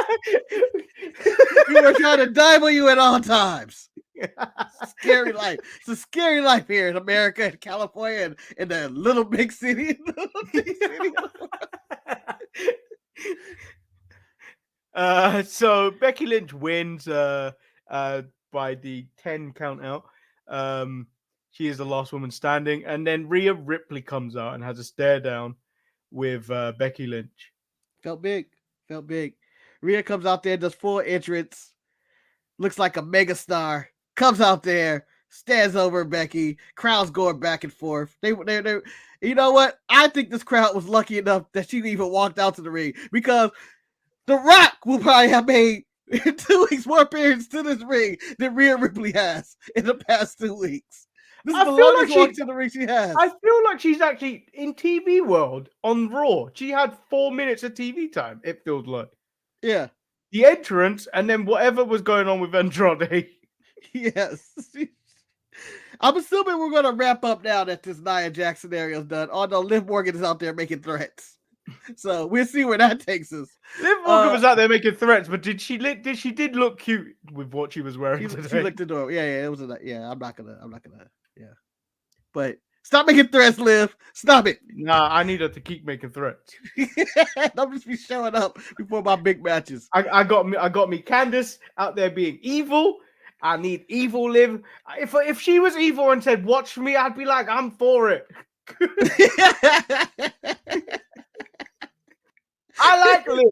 You were trying to dive on you at all times. It's a scary life. It's a scary life here in America and California and in the little big city. So Becky Lynch wins by the 10 count out. She is the last woman standing, and then Rhea Ripley comes out and has a stare down with Becky Lynch. Felt big. Rhea comes out there, does full entrance, looks like a megastar. Comes out there, stands over Becky. Crowd's going back and forth. They you know what? I think this crowd was lucky enough that she even walked out to the ring because The Rock will probably have made 2 weeks more appearances to this ring than Rhea Ripley has in the past 2 weeks. This is the longest walk to the ring she has. I feel like she's actually in TV world on Raw. She had 4 minutes of TV time. It feels like. Yeah. The entrance and then whatever was going on with Andrade. Yes. I'm assuming we're going to wrap up now that this Nia Jax scenario is done. Although Liv Morgan is out there making threats, so we'll see where that takes us. Liv Morgan was out there making threats, but did she look cute with what she was wearing today? She looked adorable. Yeah. It was I'm not gonna. Yeah. But stop making threats, Liv. Stop it. Nah, I need her to keep making threats. Don't just be showing up before my big matches. I got me Candice out there being evil. I need evil Liv. If she was evil and said, watch me, I'd be like, I'm for it. I like Liv.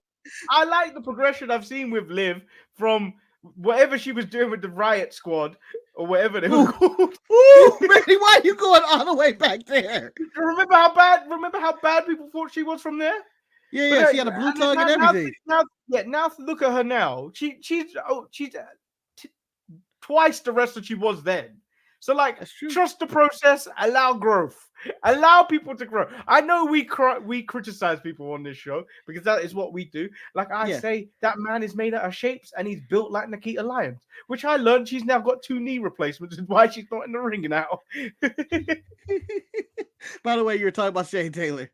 I like the progression I've seen with Liv from whatever she was doing with the Riot Squad or whatever they were called. Ooh, Randy, why are you going all the way back there? Remember how bad people thought she was from there? Yeah, she had a blue tongue and everything. Now look at her now. She's twice the wrestler she was then. So, like, That's true. trust the process, allow growth, allow people to grow. I know we criticize people on this show because that is what we do. Like I say, that man is made out of shapes and he's built like Nikita Lyons, which I learned she's now got 2 knee replacements, and why she's not in the ring now. By the way, you were talking about Shane Taylor.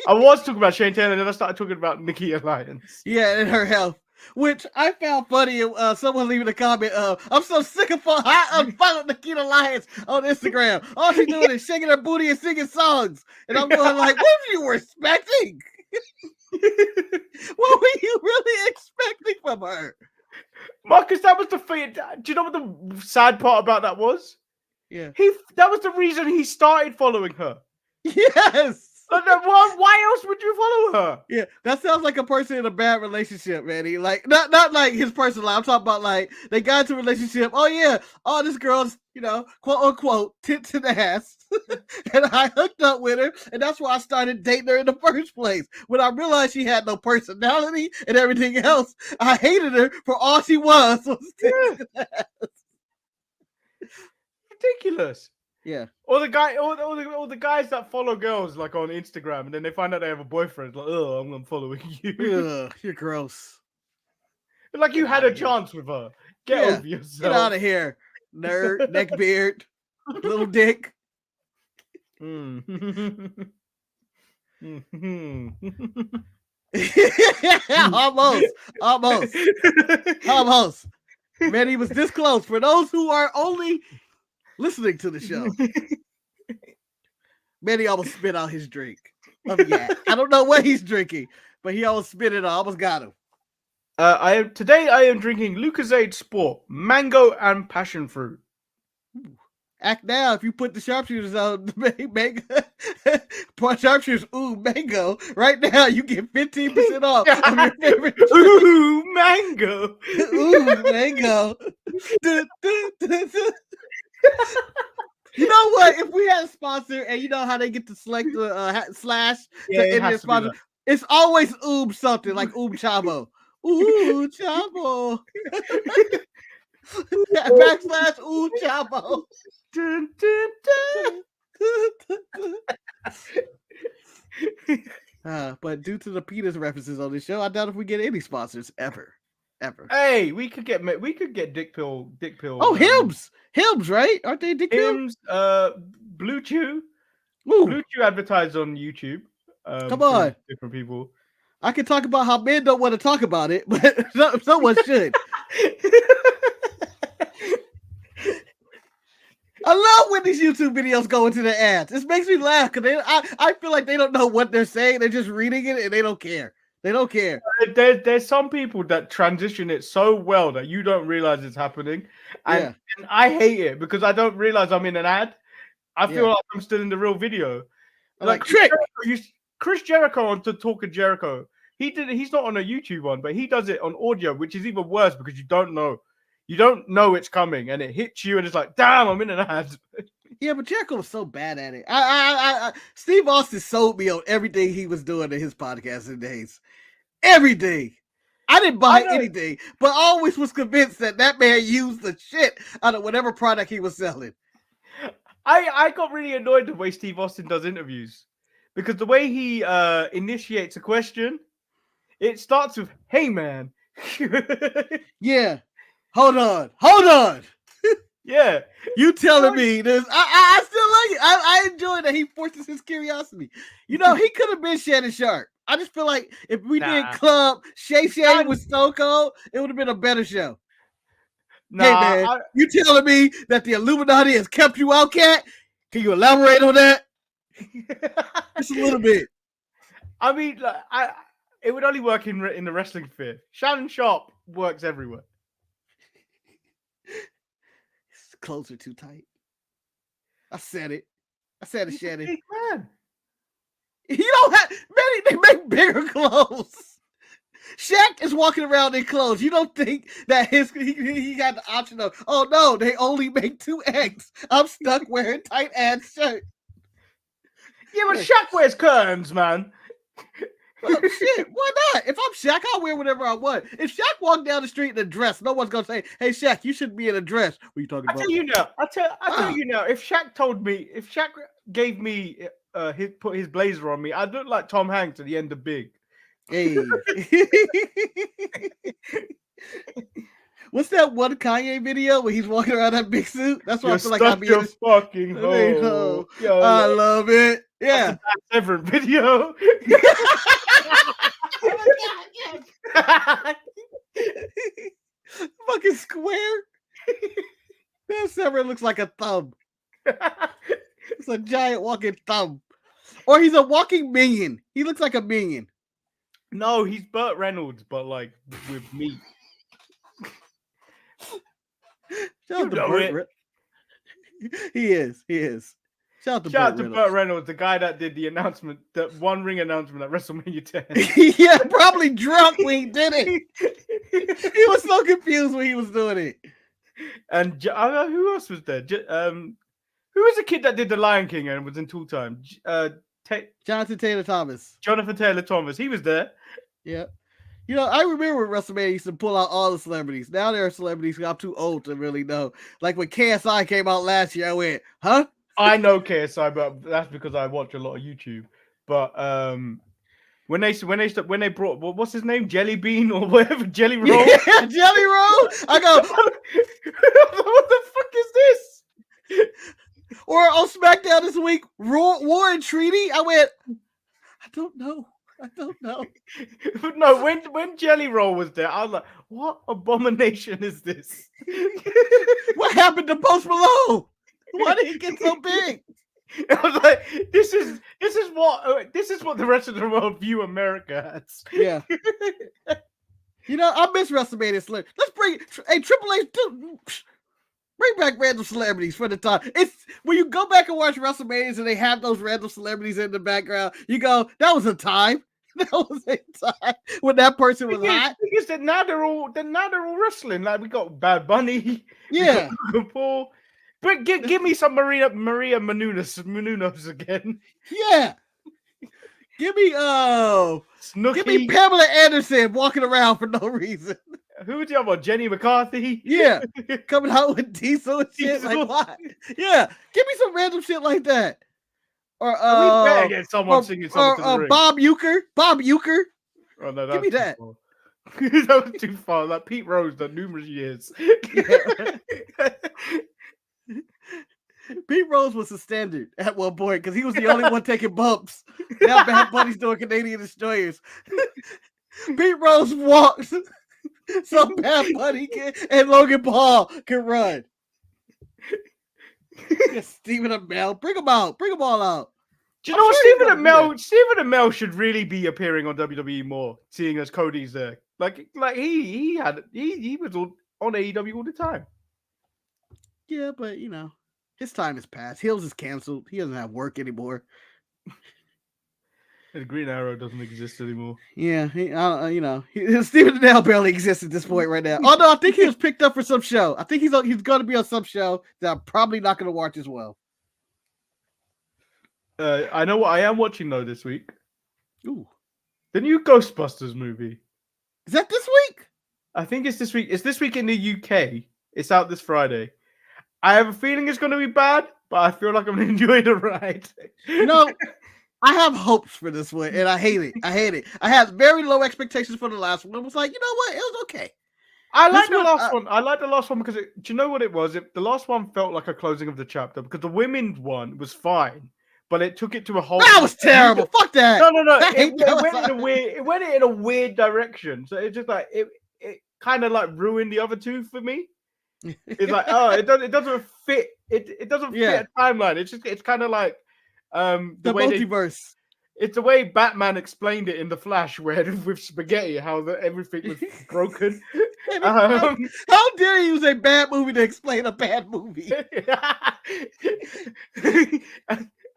I was talking about Shane Taylor, and then I started talking about Nikita Lyons. Yeah, and her health. Which I found funny. Someone leaving a comment of, I'm so sick of I unfollowed Nikita Lyons on Instagram. All she's doing is shaking her booty and singing songs. And I'm going like, what were you expecting? What were you really expecting from her? Marcus, that was the thing. Do you know what the sad part about that was? Yeah. That was the reason he started following her. Yes. Why else would you follow her? Yeah, that sounds like a person in a bad relationship, man. He like not like his personal life. I'm talking about like they got into a relationship. Oh yeah, oh this girl's, you know, quote unquote tits in the ass. And I hooked up with her, and that's why I started dating her in the first place. When I realized she had no personality and everything else, I hated her for all she was tits in the ass. Ridiculous. Yeah. Or the guys that follow girls like on Instagram, and then they find out they have a boyfriend. Like, oh, I'm following you. Ugh, you're gross. Like you had a chance with her. Get over yourself. Get out of here, nerd, neckbeard, little dick. Almost. Man, he was this close. For those who are only listening to the show, Manny almost spit out his drink. I don't know what he's drinking, but he almost spit it out. Almost got him. Today I am drinking Lucozade Sport, mango and passion fruit. Ooh. Act now if you put the sharpshooters on mango. Sharpshooters, mango. Right now you get 15% off of your favorite drink. Ooh, mango. Ooh, mango. You know what? If we had a sponsor, and you know how they get to select the slash to end their sponsor, it's always something like Chavo. Ooh, Chavo. Backslash Chavo. Dun, dun, dun. But due to the penis references on this show, I doubt if we get any sponsors ever. Hey, we could get dick pill. Oh, Hims, right? Aren't they dick pill? Hims, Blue Chew. Blue Chew advertised on YouTube. Come on, different people. I can talk about how men don't want to talk about it, but someone should. I love when these YouTube videos go into the ads. This makes me laugh because I feel like they don't know what they're saying. They're just reading it and they don't care. They don't care. There's some people that transition it so well that you don't realize it's happening. And I hate it because I don't realize I'm in an ad. I feel like I'm still in the real video. Like Chris Jericho on To Talk of Jericho. He's not on a YouTube one, but he does it on audio, which is even worse because you don't know. You don't know it's coming, and it hits you, and it's like, damn, I'm in an ad. Yeah, but Jericho was so bad at it. Steve Austin sold me on everything he was doing in his podcasting days. Everything. I didn't buy anything, but I always was convinced that man used the shit out of whatever product he was selling. I got really annoyed the way Steve Austin does interviews because the way he initiates a question, it starts with, "Hey, man." Yeah. Hold on. Yeah. You telling me this? I still like it. I enjoy that he forces his curiosity. You know, he could have been Shannon Sharp. I just feel like if we did Club Shay with Stone Cold, it would have been a better show. Hey man, you telling me that the Illuminati has kept you out, Cat? Can you elaborate on that? Just a little bit. I mean, like, it would only work in the wrestling sphere. Shannon Sharp works everywhere. His clothes are too tight. I said it, Shannon. Big man. You don't have many. They make bigger clothes. Shaq is walking around in clothes. You don't think that he got the option of, oh no, they only make 2X. I'm stuck wearing tight ass shirt. Yeah, but Shaq wears curtains, man. Well, shit, why not? If I'm Shaq, I'll wear whatever I want. If Shaq walked down the street in a dress, no one's gonna say, "Hey, Shaq, you shouldn't be in a dress." What are you talking I about? tell you now. I tell you now. If Shaq gave me put his blazer on me, I'd look like Tom Hanks at the end of Big. Hey. What's that one Kanye video where he's walking around that big suit? That's what I feel like I'd be in. Fucking hole. I love it. Yeah. That's a Everett video. Fucking square. That Severin looks like a thumb. It's a giant walking thumb. Or he's a walking minion. He looks like a minion. No, he's Burt Reynolds, but like with meat. Shout out to Burt. He is. Shout out to Burt Reynolds, the guy that did the announcement, that one ring announcement at WrestleMania 10. Yeah, probably drunk when he did it. He was so confused when he was doing it. And who else was there? Who was the kid that did the Lion King and was in Tool Time? Jonathan Taylor Thomas. Jonathan Taylor Thomas. He was there. Yeah. You know, I remember when WrestleMania used to pull out all the celebrities. Now there are celebrities who I'm too old to really know. Like when KSI came out last year, I went, huh? I know KSI, but that's because I watch a lot of YouTube. But when they brought what's his name, Jelly Bean or whatever, Jelly Roll, yeah, Jelly Roll. I go, what the fuck is this? Or on SmackDown this week, War and Treaty. I went, I don't know. But no, when Jelly Roll was there, I was like, what abomination is this? What happened to Post Malone? Why did he get so big? I was like, this is what the rest of the world view America as. Yeah. You know, I miss WrestleMania celebrities. Let's bring Triple H. Bring back random celebrities for the time. It's when you go back and watch WrestleManias and they have those random celebrities in the background. You go, that was a time. That was a time when that person was hot. Because now they're all wrestling. Like we got Bad Bunny. Yeah. Paul. But give me some Maria Menounos again. Yeah. Give me Snooki. Give me Pamela Anderson walking around for no reason. Who was the other one? Jenny McCarthy? Yeah. Coming out with Diesel and shit. Like what? Yeah. Give me some random shit like that. Or we better get someone singing something to the ring. Bob Uecker. Oh no, give me that. That was too far. Like Pete Rose done numerous years. Yeah. Pete Rose was the standard at one point because he was the only one taking bumps. Now Bad Bunny's doing Canadian Destroyers. Pete Rose walks so Bad Bunny and Logan Paul can run. Stephen Amell, bring them out. Bring them all out. Do you know what? Stephen Amell should really be appearing on WWE more, seeing as Cody's there. Like he was on AEW all the time. Yeah, but you know, his time has passed. Hills is canceled. He doesn't have work anymore. The Green Arrow doesn't exist anymore. Yeah, Stephen Amell barely exists at this point right now. Oh no, I think he was picked up for some show. I think he's going to be on some show that I'm probably not going to watch as well. I know what I am watching though this week. Ooh, the new Ghostbusters movie. Is that this week? I think it's this week. It's this week in the UK. It's out this Friday. I have a feeling it's going to be bad, but I feel like I'm going to enjoy the ride. No, I have hopes for this one, and I hate it. I had very low expectations for the last one. I was like, you know what? It was okay. I like the last one. I like the last one because do you know what it was? The last one felt like a closing of the chapter because the women's one was fine, but it took it to a whole. That was terrible. Fuck that. No. It went in a weird direction. So it's just like it kind of like ruined the other two for me. It's like it doesn't fit. It doesn't fit a timeline. It's kind of like the way multiverse. It's the way Batman explained it in The Flash, where with spaghetti, how everything was broken. How dare you use a bad movie to explain a bad movie?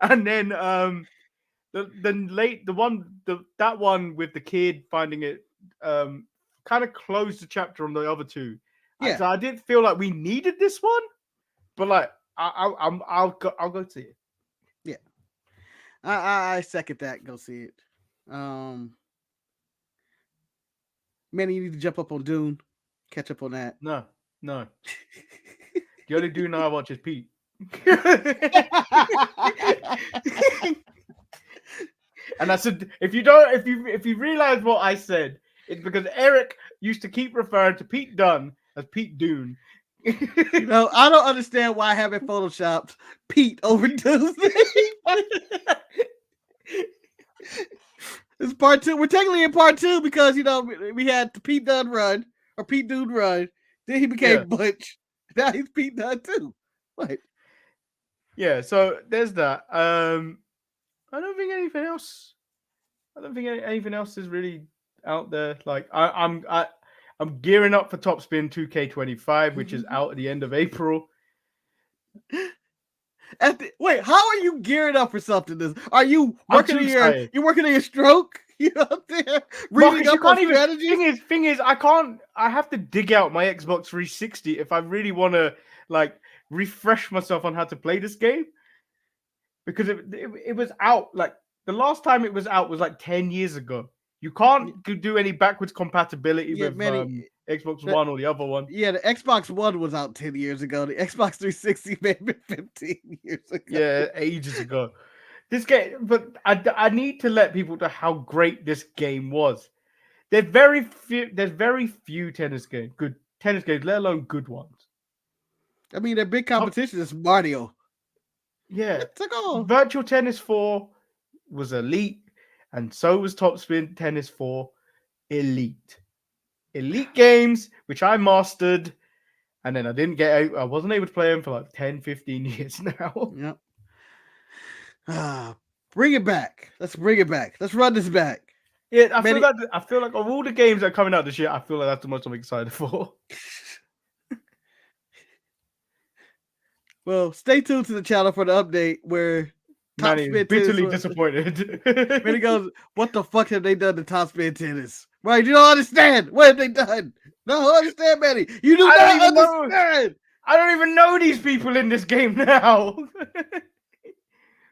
And then that one with the kid finding it kind of closed the chapter on the other two. Yeah, so I didn't feel like we needed this one, but like I'll go see it. Yeah, I second that. Go see it. Manny, you need to jump up on Dune, catch up on that. No. The only dude I watch is Pete. And I said, if you realize what I said, it's because Eric used to keep referring to Pete Dunne as Pete Dune. You know, I don't understand why I haven't photoshopped Pete over Dune's name. It's part 2. We're technically in part 2 because, you know, we had the Pete Dunne run or Pete Dune run. Then he became Butch. Now he's Pete Dunne too. What? Yeah, so there's that. I don't think anything else. I don't think anything else is really out there. Like I'm gearing up for Top Spin 2K25, which is out at the end of April. Wait, how are you gearing up for something? Are you working on your stroke? You out there reading up on strategies? Thing is, I have to dig out my Xbox 360 if I really want to like refresh myself on how to play this game, because it was out like the last time it was out was like 10 years ago. You can't do any backwards compatibility with Xbox One or the other one. Yeah, the Xbox One was out 10 years ago. The Xbox 360 may have been 15 years ago. Yeah, ages ago. This game, but I need to let people know how great this game was. There's very few tennis games, good tennis games, let alone good ones. I mean, their big competition is Mario. Yeah, Virtual Tennis 4 was elite, and so was Top Spin Tennis 4 elite. Elite games, which I mastered, and then I wasn't able to play them for like 10, 15 years now. Yep. Bring it back. Let's bring it back. Let's run this back. Yeah, I feel like of all the games that are coming out this year, I feel like that's the most I'm excited for. Well, stay tuned to the channel for the update where Top Spin bitterly disappointed. When he goes, what the fuck have they done to Top Spin Tennis? Right, you don't understand. What have they done? No, understand, Manny. You do not understand. I don't even know these people in this game now.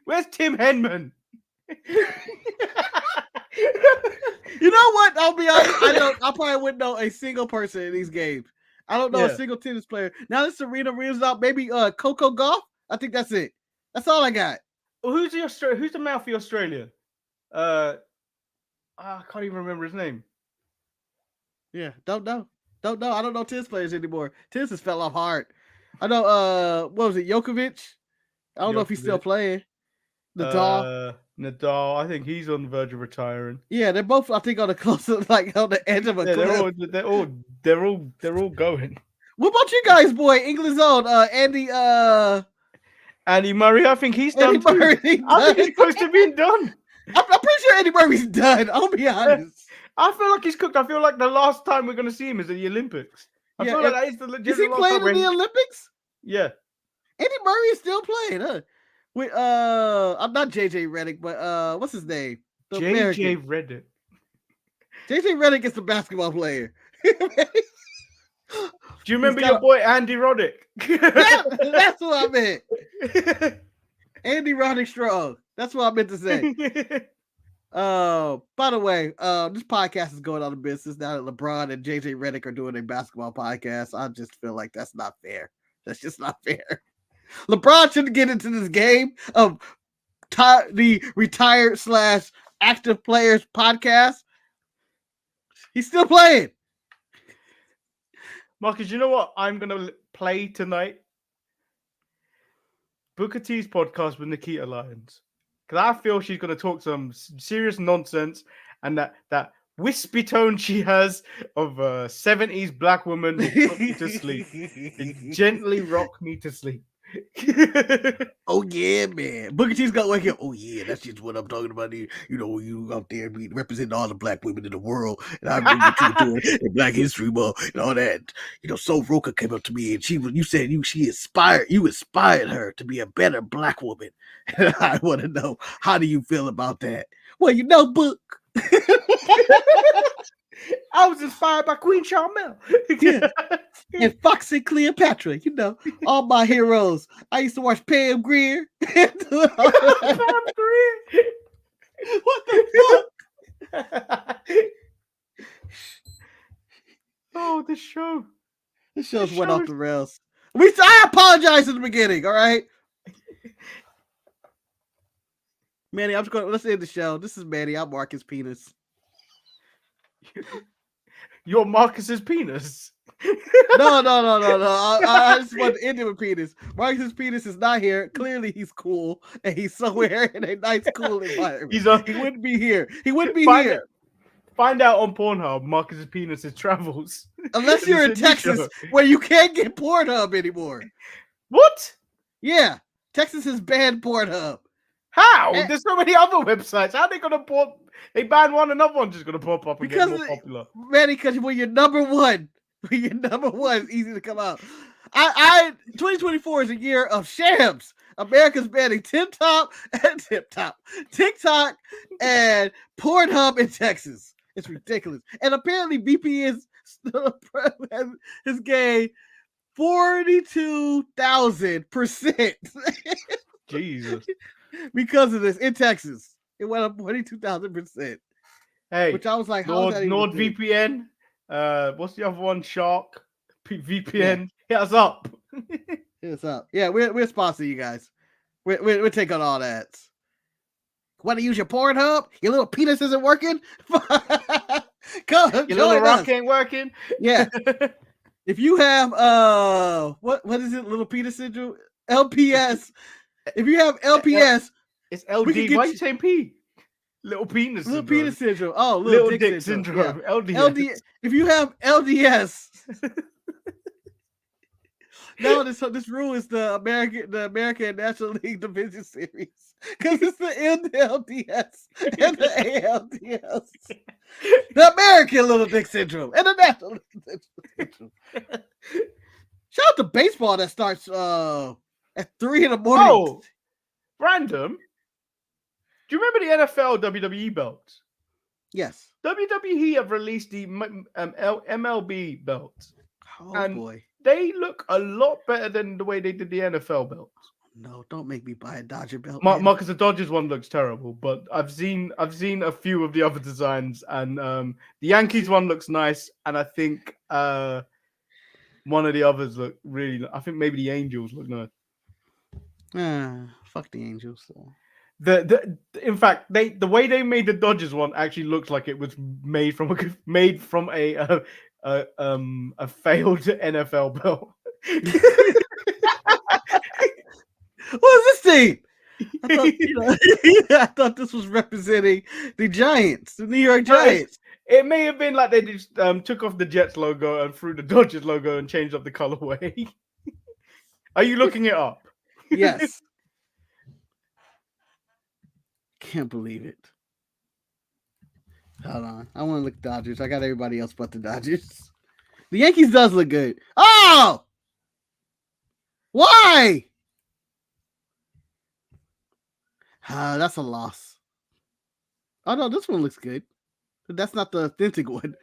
Where's Tim Henman? You know what? I'll be honest. I probably wouldn't know a single person in these games. I don't know a single tennis player. Now that Serena Williams out, maybe Coco Gauff. I think that's it. That's all I got. Well, who's the mouth for Australia? I can't even remember his name. Yeah, don't know. I don't know tennis players anymore. Tennis has fell off hard. I know. What was it? Djokovic. I don't know if he's still playing. Nadal. I think he's on the verge of retiring. Yeah, they're both. I think on the closest, like on the edge of a cliff. They're all going. What about you guys, boy? England's own Andy Murray. I think he's done. I think he's close to being done. I'm pretty sure Andy Murray's done. I'll be honest. I feel like he's cooked. I feel like the last time we're going to see him is at the Olympics. I feel like that is the legit. Is he playing in the Olympics? Yeah. Andy Murray is still playing, huh? I'm not JJ Redick, but what's his name? JJ Redick. JJ Redick is the basketball player. Do you remember your boy Andy Roddick? That's what I meant. Andy Roddick Strong. That's what I meant to say. By the way, this podcast is going out of business now that LeBron and JJ Redick are doing a basketball podcast. I just feel like that's not fair. That's just not fair. LeBron shouldn't get into this game of the retired / active players podcast. He's still playing. Marcus, you know what I'm going to play tonight? Booker T's podcast with Nikita Lyons. Because I feel she's going to talk some serious nonsense, and that wispy tone she has of a 70s black woman will put me to sleep. And gently rock me to sleep. Oh yeah, man. Booker T's got like, oh yeah, that's just what I'm talking about here. You know, you out there representing all the black women in the world, and I bring you to the Black History Month and all that. You know, So Roka came up to me and you inspired her to be a better black woman. And I want to know, how do you feel about that? Well, you know, Book. I was inspired by Queen Charmel. Yeah. And Foxy Cleopatra, you know, all my heroes. I used to watch Pam Grier. Pam Grier. What the fuck? Oh, this show. This show's went off the rails. I apologize in the beginning, all right? Manny, let's end the show. This is Manny. I'm Marcus Penis. You're Marcus's penis. No. I just want to end it with penis. Marcus's penis is not here. Clearly, he's cool, and he's somewhere in a nice, cool environment. He wouldn't be here. He wouldn't be here. Find out on Pornhub Marcus's penis' travels. Unless you're in Texas, where you can't get Pornhub anymore. What? Yeah, Texas has banned Pornhub. How? There's so many other websites. How are they gonna pop? They ban one, another one's just gonna pop up and get more popular. Manny, because when you're number one, it's easy to come out. 2024 is a year of shams. America's banning TikTok and Pornhub in Texas. It's ridiculous. And apparently BP has gained 42,000%. Jesus. Because of this in Texas. It went up 42,000%. Hey, which I was like, how is that even NordVPN? What's the other one? Shark VPN. Hit us up. Hit us up. Yeah, we're sponsoring you guys. We're taking all that. Want to use your Pornhub? Your little penis isn't working? Come, your little rock ain't working? Yeah. If you have what is it? Little penis syndrome? LPS. If you have LPS, it's LD. Why are you saying P? Little penis syndrome. Little penis syndrome. Oh, little dick syndrome. Yeah. LDS. If you have LDS. No, this rule is the American National League Division Series because it's the NLDS and the ALDS, the American Little Dick Syndrome and the National League Syndrome. Shout out to baseball that starts at 3 a.m. Oh, random. Do you remember the NFL WWE belts? Yes. WWE have released the MLB belts. Oh boy. They look a lot better than the way they did the NFL belts. No, don't make me buy a Dodger belt. Marcus, the Dodgers one looks terrible, but I've seen a few of the other designs, and the Yankees one looks nice, and I think one of the others look really. I think maybe the Angels look nice. Fuck the Angels. So. In fact, the way they made the Dodgers one actually looks like it was made from a failed NFL belt. What is this team? I thought this was representing the Giants, the New York Giants. It may have been like they just took off the Jets logo and threw the Dodgers logo and changed up the colorway. Are you looking it up? Yes. Can't believe it. Hold on. I want to look Dodgers. I got everybody else but the Dodgers. The Yankees does look good. Oh! Why? That's a loss. Oh, no, this one looks good. But that's not the authentic one.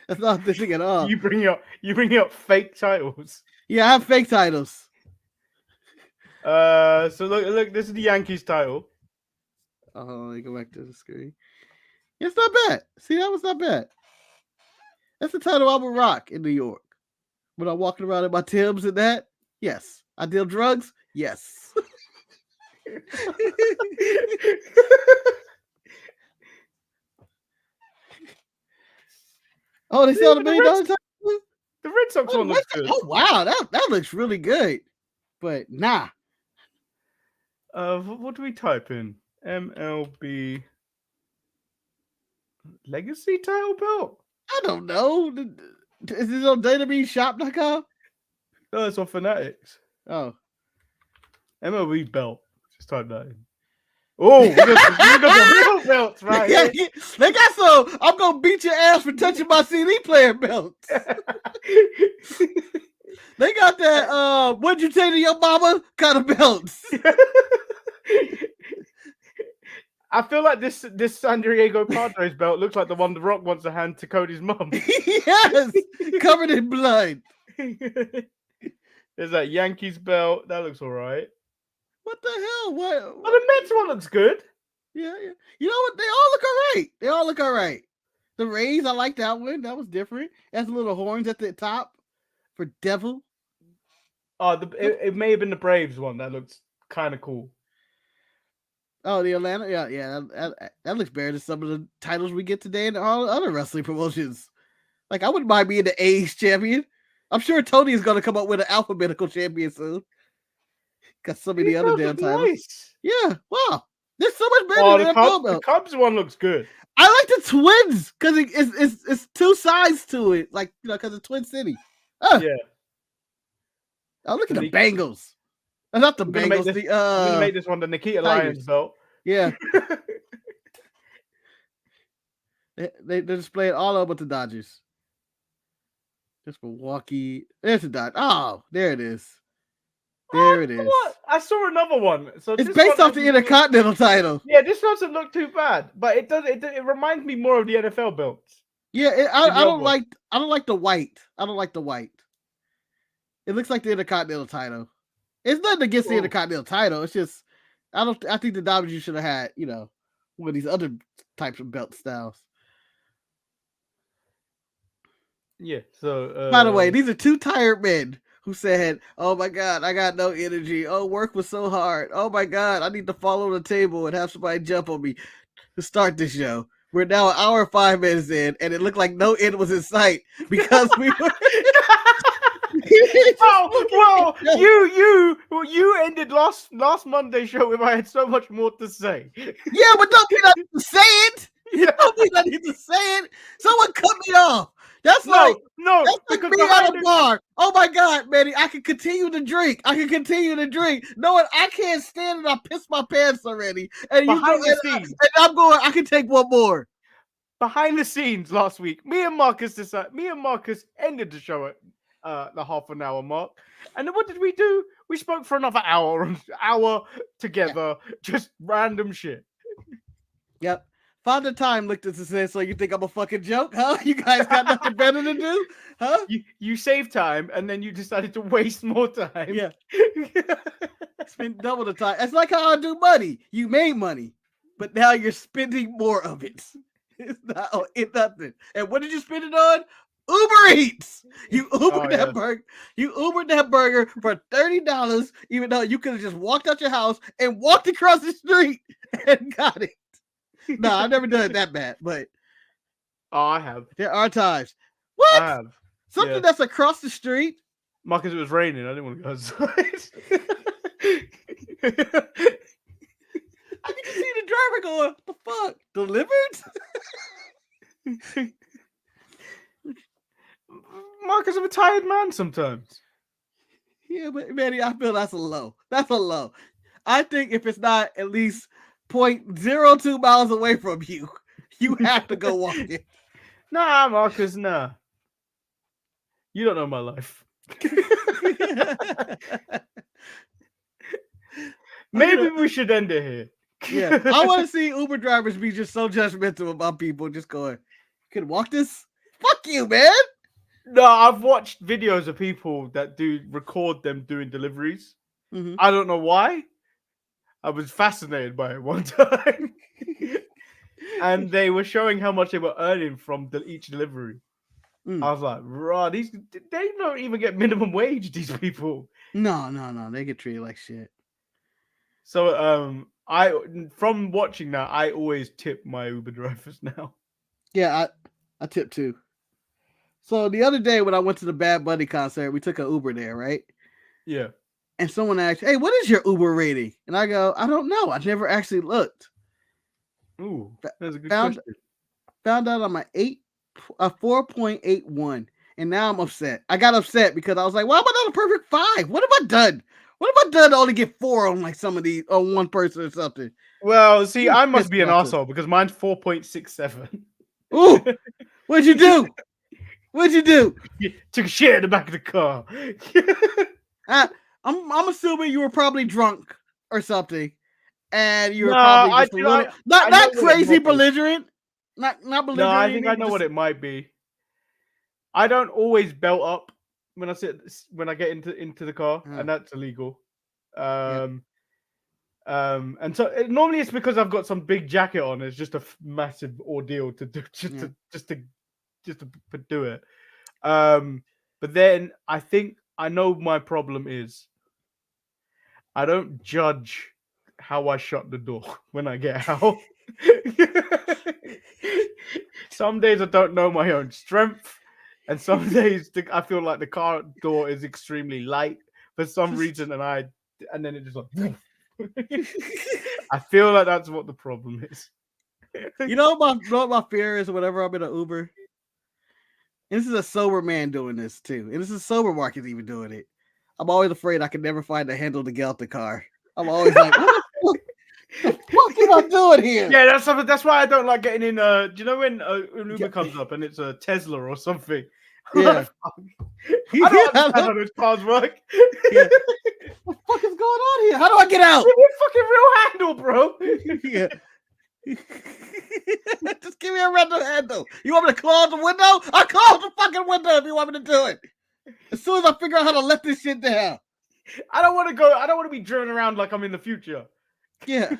That's not authentic at all. You bring up fake titles. Yeah, I have fake titles. So look, this is the Yankees title. Oh, let me go back to the screen. It's not bad. See, that was not bad. That's the title I would rock in New York. When I'm walking around in my Timbs and that, yes. I deal drugs, yes. Oh, they sell the $1 million title? The Red Sox one looks good. Oh wow, that looks really good. But nah. What do we type in? MLB Legacy title belt? I don't know. Is this on databshop.com? No, it's on Fanatics. Oh. MLB belt. Just type that in. Oh, we got the real belts, right? Yeah, they got some. I'm gonna beat your ass for touching my CD player belts. They got that. What'd you say to your mama? Kind of belts. I feel like this San Diego Padres belt looks like the one The Rock wants to hand to Cody's mum. Yes, covered in blood. There's that Yankees belt. That looks all right. What the hell? What? Oh, the Mets one looks good. Yeah. You know what? They all look all right. The Rays, I like that one. That was different. It has little horns at the top for devil. Oh, it may have been the Braves one that looks kind of cool. Oh, the Atlanta, yeah. That looks better than some of the titles we get today in all other wrestling promotions. Like, I wouldn't mind being the A's champion. I'm sure Tony is going to come up with an alphabetical champion soon. Got so many other damn titles. Nice. Yeah, wow. There's so much better Oh, than the Cubs one looks good. I like the Twins because it's two sides to it, like, you know, because it's Twin City. Yeah. Oh, look at the Bengals. Not the Bengals. I'm gonna make this one the Nikita Lyons belt. Yeah. they display it all over the Dodgers. Just Milwaukee. There's the Dodgers. Oh, there it is. There it is. What? I saw another one. So it's based off the Intercontinental title. Yeah, this doesn't look too bad, but it does. It reminds me more of the NFL belts. Yeah, I don't like the white. I don't like the white. It looks like the Intercontinental title. It's nothing against the Intercontinental title. It's just I think the WWE should have had, you know, one of these other types of belt styles. Yeah. So by the way, these are two tired men who said, "Oh my God, I got no energy. Oh, work was so hard. Oh my God, I need to fall on the table and have somebody jump on me to start this show." We're now an hour and 5 minutes in, and it looked like no end was in sight because we were. Oh well, you ended last Monday show if I had so much more to say. Yeah, but don't mean I need to say it. You don't mean I need to say it. Someone cut me off. That's that's like being at a bar. Oh my God, Manny, I can continue to drink. Knowing I can't stand it, I pissed my pants already. And I'm going, I can take one more. Behind the scenes last week, me and Marcus ended the show at the half an hour mark. And then what did we do? We spoke for another hour together, just random shit. Yep. Father Time looked at us and said, "So you think I'm a fucking joke, huh? You guys got nothing better to do, huh?" You saved time and then you decided to waste more time. Yeah. Spend double the time. It's like how I do money. You made money, but now you're spending more of it. It's nothing. And what did you spend it on? Uber Eats. You Ubered that burger. You Ubered that burger for $30, even though you could have just walked out your house and walked across the street and got it. No, I've never done it that bad, but I have. There are times. What? I have. Something that's across the street. Marcus, it was raining. I didn't want to go outside. I can see the driver going, "What the fuck? Delivered?" Marcus, I'm a tired man sometimes. Yeah, but Manny, I feel that's a low. That's a low. I think if it's not at least 0.02 miles away from you, you have to go walk it. Nah, Marcus, nah. You don't know my life. Maybe we should end it here. Yeah, I want to see Uber drivers be just so judgmental about people, just going, "You can walk this? Fuck you, man." No, I've watched videos of people that record them doing deliveries. Mm-hmm. I don't know why. I was fascinated by it one time. And they were showing how much they were earning from each delivery. I was like, "Raw, they don't even get minimum wage, these people." No. They get treated like shit. So from watching that, I always tip my Uber drivers now. Yeah, I tip too. So the other day when I went to the Bad Bunny concert, we took an Uber there, right? Yeah. And someone asked, "Hey, what is your Uber rating?" And I go, "I don't know. I never actually looked." Ooh, that's a good question. Found out I'm a 4.81, and now I'm upset. I got upset because I was like, "Why am I not a perfect 5? What have I done? What have I done to only get 4 on like some of these on one person or something?" Well, see, I must be an asshole because mine's 4.67. Ooh, what'd you do? What'd you do? Took a shit in the back of the car. I'm assuming you were probably drunk or something, and you were probably just not crazy belligerent. Not belligerent. No, I think I know what it might be. I don't always belt up when I get into the car, and that's illegal. And so normally it's because I've got some big jacket on. It's just a massive ordeal to do, just to do it. But then I think I know my problem is I don't judge how I shut the door when I get out. Some days I don't know my own strength, and some days I feel like the car door is extremely light for some reason, and then it just like. I feel like that's what the problem is. You know what my fear is whenever I'm in an Uber? And this is a sober man doing this too. And this is sober Marcus even doing it. I'm always afraid I can never find the handle to get out the car. I'm always like, what the fuck am I doing here? Yeah, that's why I don't like getting in. Do you know when an Uber comes up and it's a Tesla or something? Yeah. I don't understand how those cars work. Yeah. What the fuck is going on here? How do I get out? Give me a fucking real handle, bro. Yeah. Just give me a random handle. You want me to close the window? I'll close the fucking window if you want me to do it. As soon as I figure out how to let this shit down. I don't want to be driven around like I'm in the future. Yeah.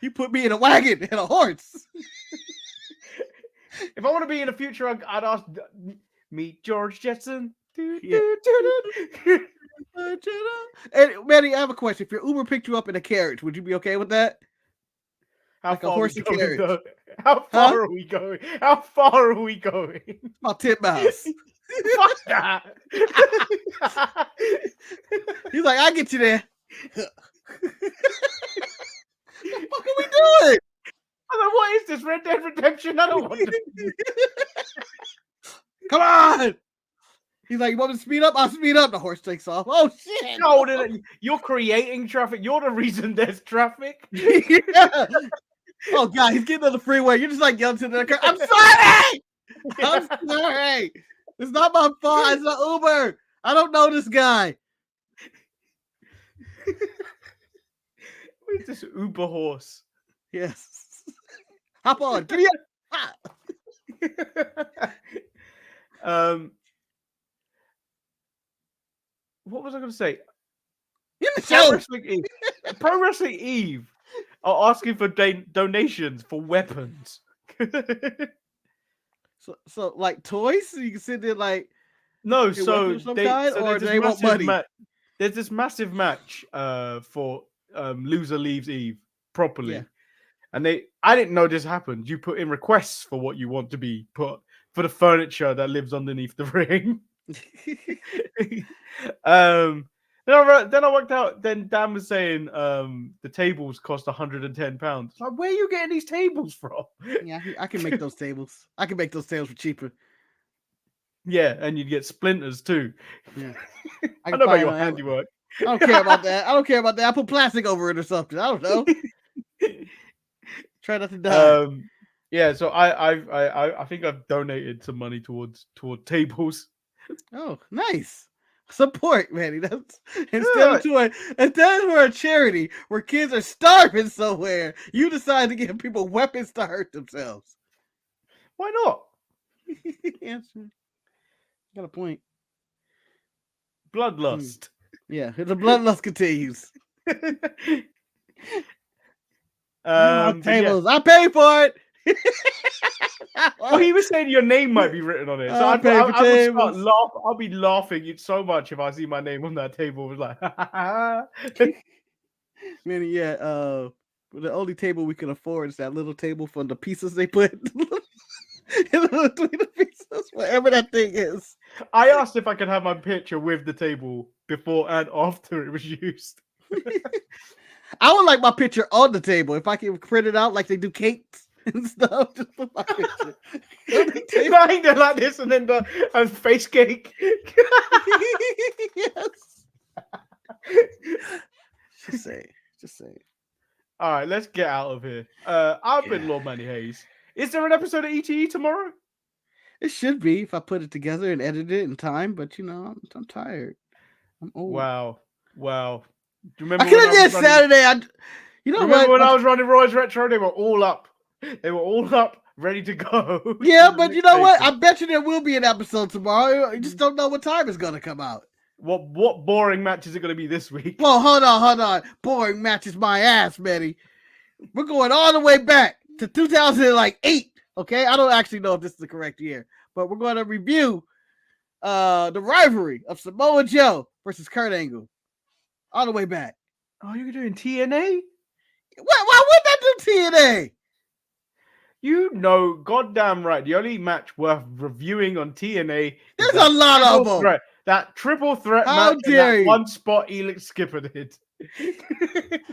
You put me in a wagon and a horse. If I want to be in the future, I'd ask meet George Jetson. Yeah. And Manny, I have a question. If your Uber picked you up in a carriage, would you be okay with that? How far are we going? How far are we going? About 10 miles. Fuck that. He's like, I'll get you there. What the fuck are we doing? I'm like, what is this? Red Dead Redemption? I don't want to. Come on. He's like, you want me to speed up? I'll speed up. The horse takes off. Oh, shit. No, you're creating traffic. You're the reason there's traffic. Yeah. Oh, God, he's getting on the freeway. You're just like yelling to the car. I'm sorry. I'm sorry. It's not my fault. It's an Uber. I don't know this guy. Who's this Uber horse? Yes. Hop on. Give me what was I going to say? In the show. Pro Wrestling Eve are asking for donations for weapons. So like toys? So you can sit there like no. So they want money. There's this massive match for loser leaves Eve properly, yeah. And I didn't know this happened. You put in requests for what you want to be put for the furniture that lives underneath the ring. Then I worked out. Then Dan was saying the tables cost £110. Like, where are you getting these tables from? Yeah, I can make those tables. I can make those tables for cheaper. Yeah, and you'd get splinters too. Yeah, I know about your handiwork. I don't care about that. I put plastic over it or something. I don't know. Try not to die. Yeah, so I think I've donated some money toward tables. Oh, nice. Support, Manny. That's instead of a charity where kids are starving somewhere, you decide to give people weapons to hurt themselves. Why not? Answer. Got a point. Bloodlust. Yeah, the bloodlust continues. Tables. Yeah. I pay for it. Well, he was saying your name might be written on it. So I'll be laughing so much if I see my name on that table. It was like, man, yeah. The only table we can afford is that little table from the pieces they put between the pieces, whatever that thing is. I asked if I could have my picture with the table before and after it was used. I would like my picture on the table if I can print it out like they do cakes and stuff. Just put my picture. Lying there like this and then the face cake. Yes. Just say. All right, let's get out of here. I've been Lord Manny Hayes. Is there an episode of ETE tomorrow? It should be if I put it together and edit it in time, but I'm tired. I'm old. Wow. Do you remember I could have did Saturday. Remember when I was running Roy's Retro? They were all up. Ready to go. Yeah, but you know what? I bet you there will be an episode tomorrow. You just don't know what time it's going to come out. What boring match is it going to be this week? Well, hold on. Boring matches my ass, Manny. We're going all the way back to 2008. Okay, I don't actually know if this is the correct year, but we're going to review the rivalry of Samoa Joe versus Kurt Angle, all the way back. Oh, you're doing TNA? Why would I do TNA? You know, goddamn right. The only match worth reviewing on TNA. There's a lot of them. Threat. That triple threat How match dare and that you? one spot Elix Skipper did.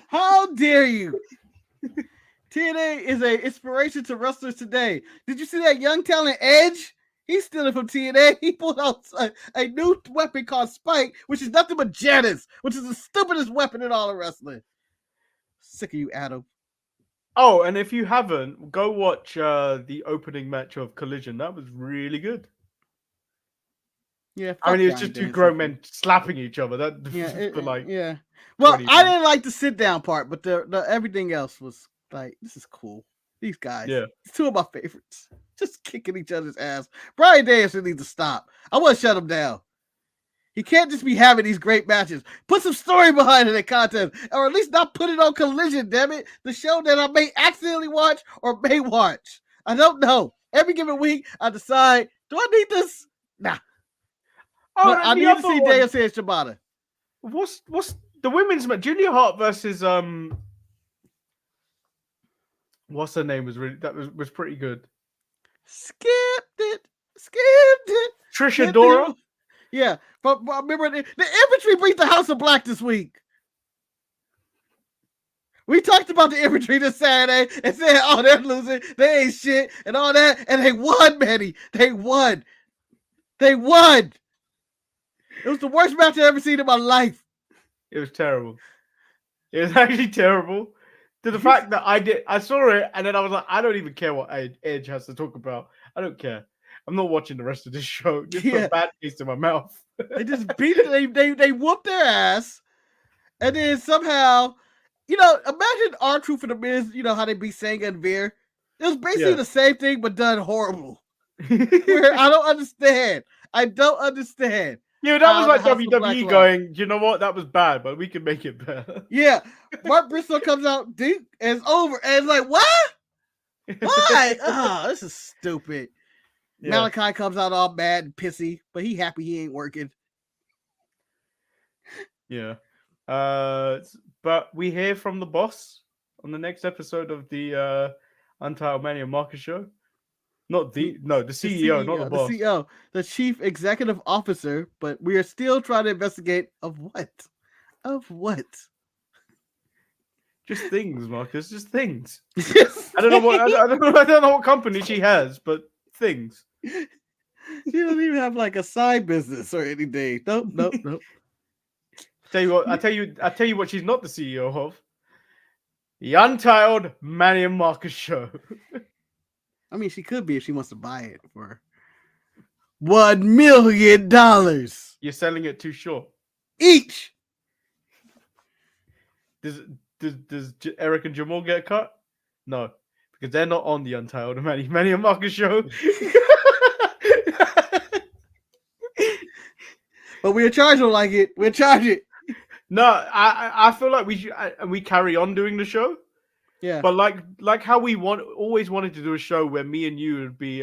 How dare you? TNA is an inspiration to wrestlers today. Did you see that young talent Edge? He's stealing from TNA. He pulled out a new weapon called Spike, which is nothing but Janus, which is the stupidest weapon in all of wrestling. Sick of you, Adam. Oh, and if you haven't, go watch the opening match of Collision. That was really good. Yeah, I mean, it's just two grown men slapping each other. That for like yeah. Well, 20 I minutes. didn't like the sit down part, but the everything else was like, this is cool. These guys, Yeah. it's two of my favorites. Just kicking each other's ass. Bryan Danielson needs to stop. I want to shut him down. He can't just be having these great matches. Put some story behind it in content, or at least not put it on Collision, damn it. The show that I may accidentally watch or may watch. I don't know. Every given week, I decide, do I need this? Nah. Oh, But I need to see Danielson and Shibata. What's the women's match? Julia Hart versus what's her name was pretty good. Skipped it. Trisha Dora. Yeah, but remember the infantry beat the House of Black this week. We talked about the infantry this Saturday and said, "Oh, they're losing. They ain't shit and all that." And they won, Manny. They won. It was the worst match I've ever seen in my life. It was terrible. It was actually terrible. To the fact that I saw it and then I was like, I don't even care what Edge has to talk about. I don't care. I'm not watching the rest of this show. Just put a bad taste in my mouth. They just beat they whooped their ass, and then somehow, imagine R-Truth and the Miz. You know how they beat Sanga and Veer. It was basically the same thing, but done horrible. Where I don't understand. Yeah, that was like WWE going, you know what? That was bad, but we can make it better. Yeah. Mark Briscoe comes out deep and it's over. And it's like, what? Why? Oh, this is stupid. Yeah. Malachi comes out all mad and pissy, but he happy he ain't working. Yeah. But we hear from the boss on the next episode of the Untitled Manny and Marcus show. The CEO, not the boss. The CEO, the chief executive officer, but we are still trying to investigate of what? Just things, Marcus. Just things. I don't know what company she has, but things. She doesn't even have like a side business or anything. Nope. I tell you what she's not the CEO of. The Untitled Manny and Marcus show. I mean, she could be if she wants to buy it for $1 million. You're selling it too short. Each. Does Eric and Jamal get a cut? No, because they're not on the Untitled Manny and Marcus show. But we're charging like it. We're charging. No, I feel like we carry on doing the show. Yeah. But like how we always wanted to do a show where me and you would be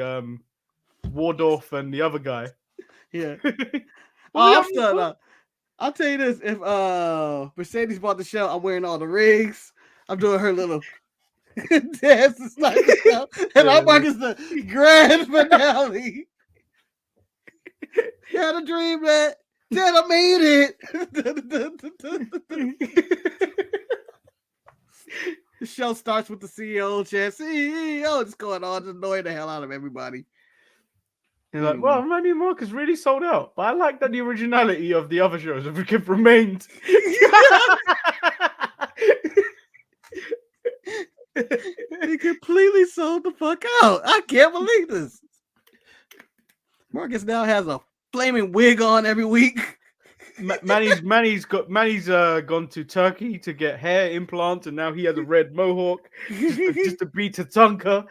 Wardorf and the other guy. Yeah. I'll tell you this: if Mercedes bought the show, I'm wearing all the rings. I'm doing her little dance and stuff, and I'm Marcus the grand finale. You had a dream that I made it. The show starts with the CEO chant, CEO, just going on, just annoying the hell out of everybody. He's like, well, Manny and Marcus really sold out, but I like that the originality of the other shows have remained. They completely sold the fuck out. I can't believe this. Marcus now has a flaming wig on every week. Manny's gone to Turkey to get hair implants, and now he has a red mohawk just to beat Tatanka.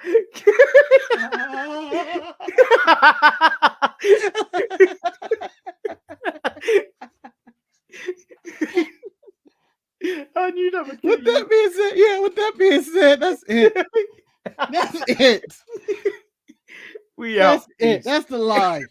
never kill With that you. being said, yeah, with that being said, that's it. That's it. We out. That's it. Peace. That's the lie.